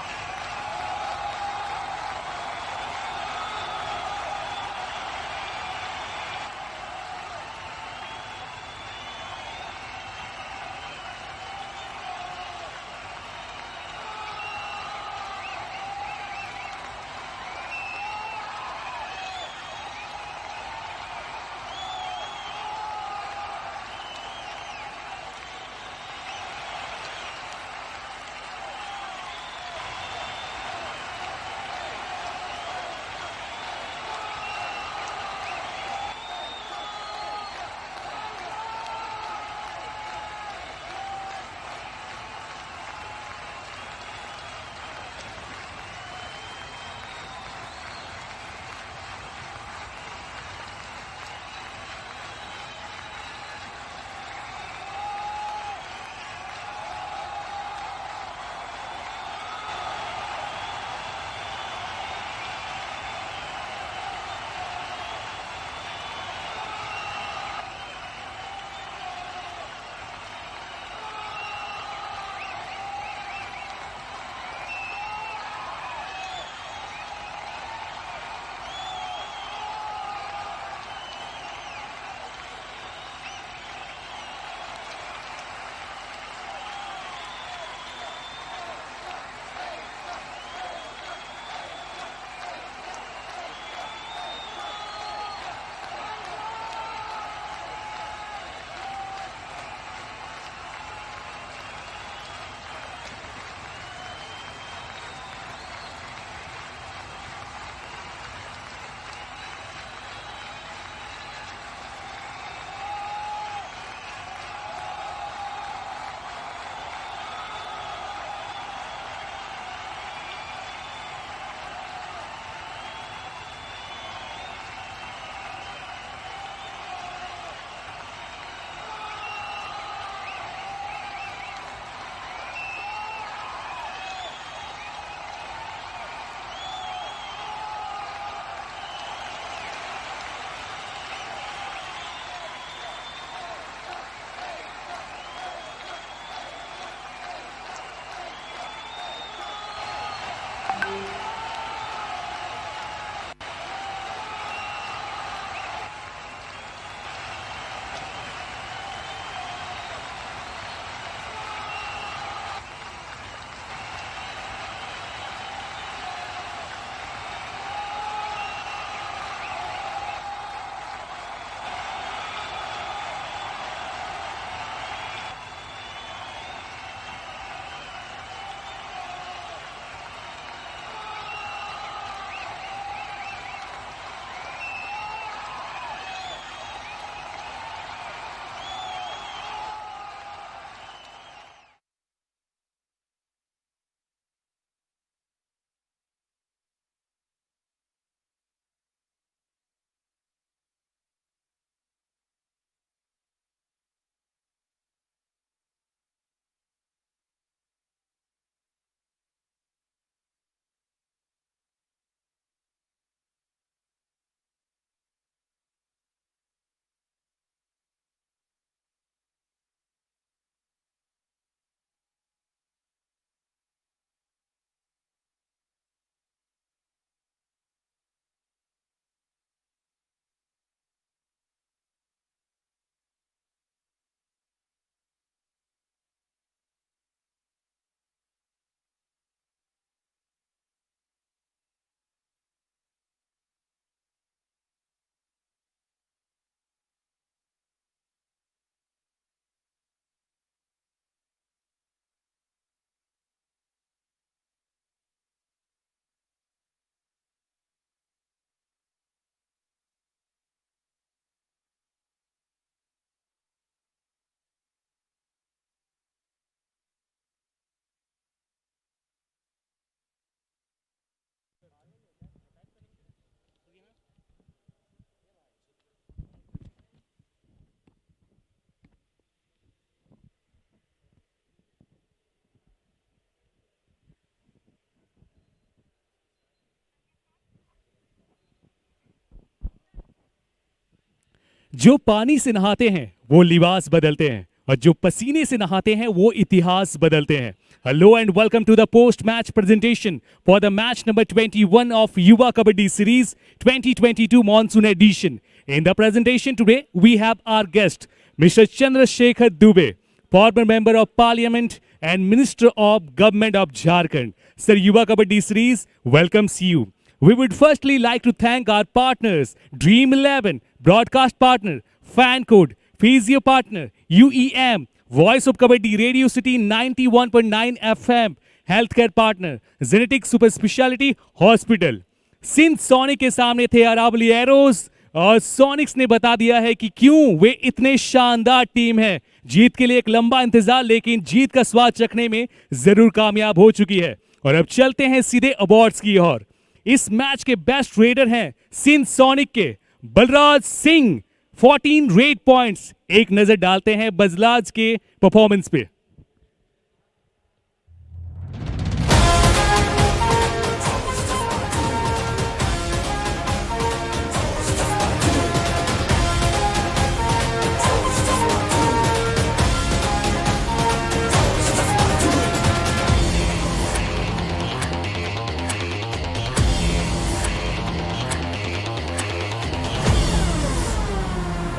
जो पानी से नहाते हैं वो लिबास बदलते हैं और जो पसीने से नहाते हैं वो इतिहास बदलते हैं. Hello and welcome to the post-match presentation for the match number 21 of Yuva Kabaddi Series 2022 Monsoon Edition. In the presentation today, we have our guest, Mr. Chandrasekhar Dubey, former Member of Parliament and Minister of Government of Jharkhand. Sir, Yuva Kabaddi Series welcomes you. We would firstly like to thank our partners, Dream 11, broadcast partner, Fan Code, Physio partner, UEM, Voice of Kabaddi, Radio City 91.9 FM, Healthcare partner, Genetic Super Speciality Hospital. Since sonic के सामने थे Aravalli arrows और Sonics ने बता दिया है कि क्यों वे इतने शानदार टीम है. जीत के लिए एक लंबा इंतजार, लेकिन जीत का स्वाद चखने में जरूर कामयाब हो चुकी है. और अब चलते हैं सीधे अवार्ड्स की ओर. इस मैच के बेस्ट रेडर हैं सिंस सोनिक के बलराज सिंह, 14 रेड पॉइंट्स. एक नजर डालते हैं बलराज के परफॉर्मेंस पे.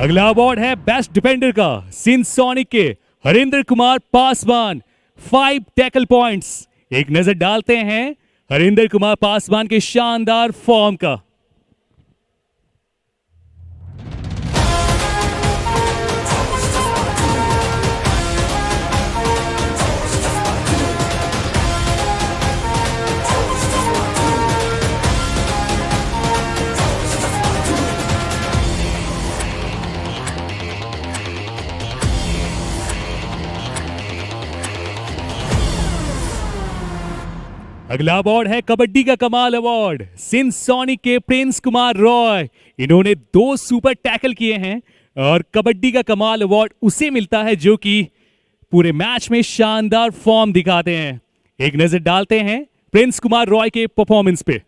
अगला अवार्ड है बेस्ट डिफेंडर का सिंस सोनिक के हरिंदर कुमार पासवान, 5 टैकल पॉइंट्स. एक नजर डालते हैं हरिंदर कुमार पासवान के शानदार फॉर्म का. अगला अवार्ड है कबड्डी का कमाल अवार्ड सिंस सोनिक के प्रिंस कुमार रॉय. इन्होंने 2 सुपर टैकल किए हैं और कबड्डी का कमाल अवार्ड उसे मिलता है जो कि पूरे मैच में शानदार फॉर्म दिखाते हैं. एक नजर डालते हैं प्रिंस कुमार रॉय के परफॉर्मेंस पे.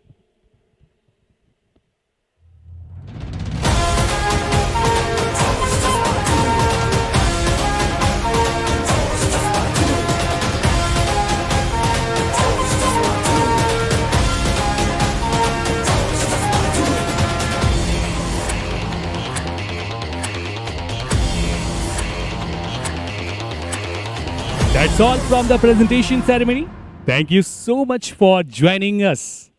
That's all from the presentation ceremony. Thank you so much for joining us.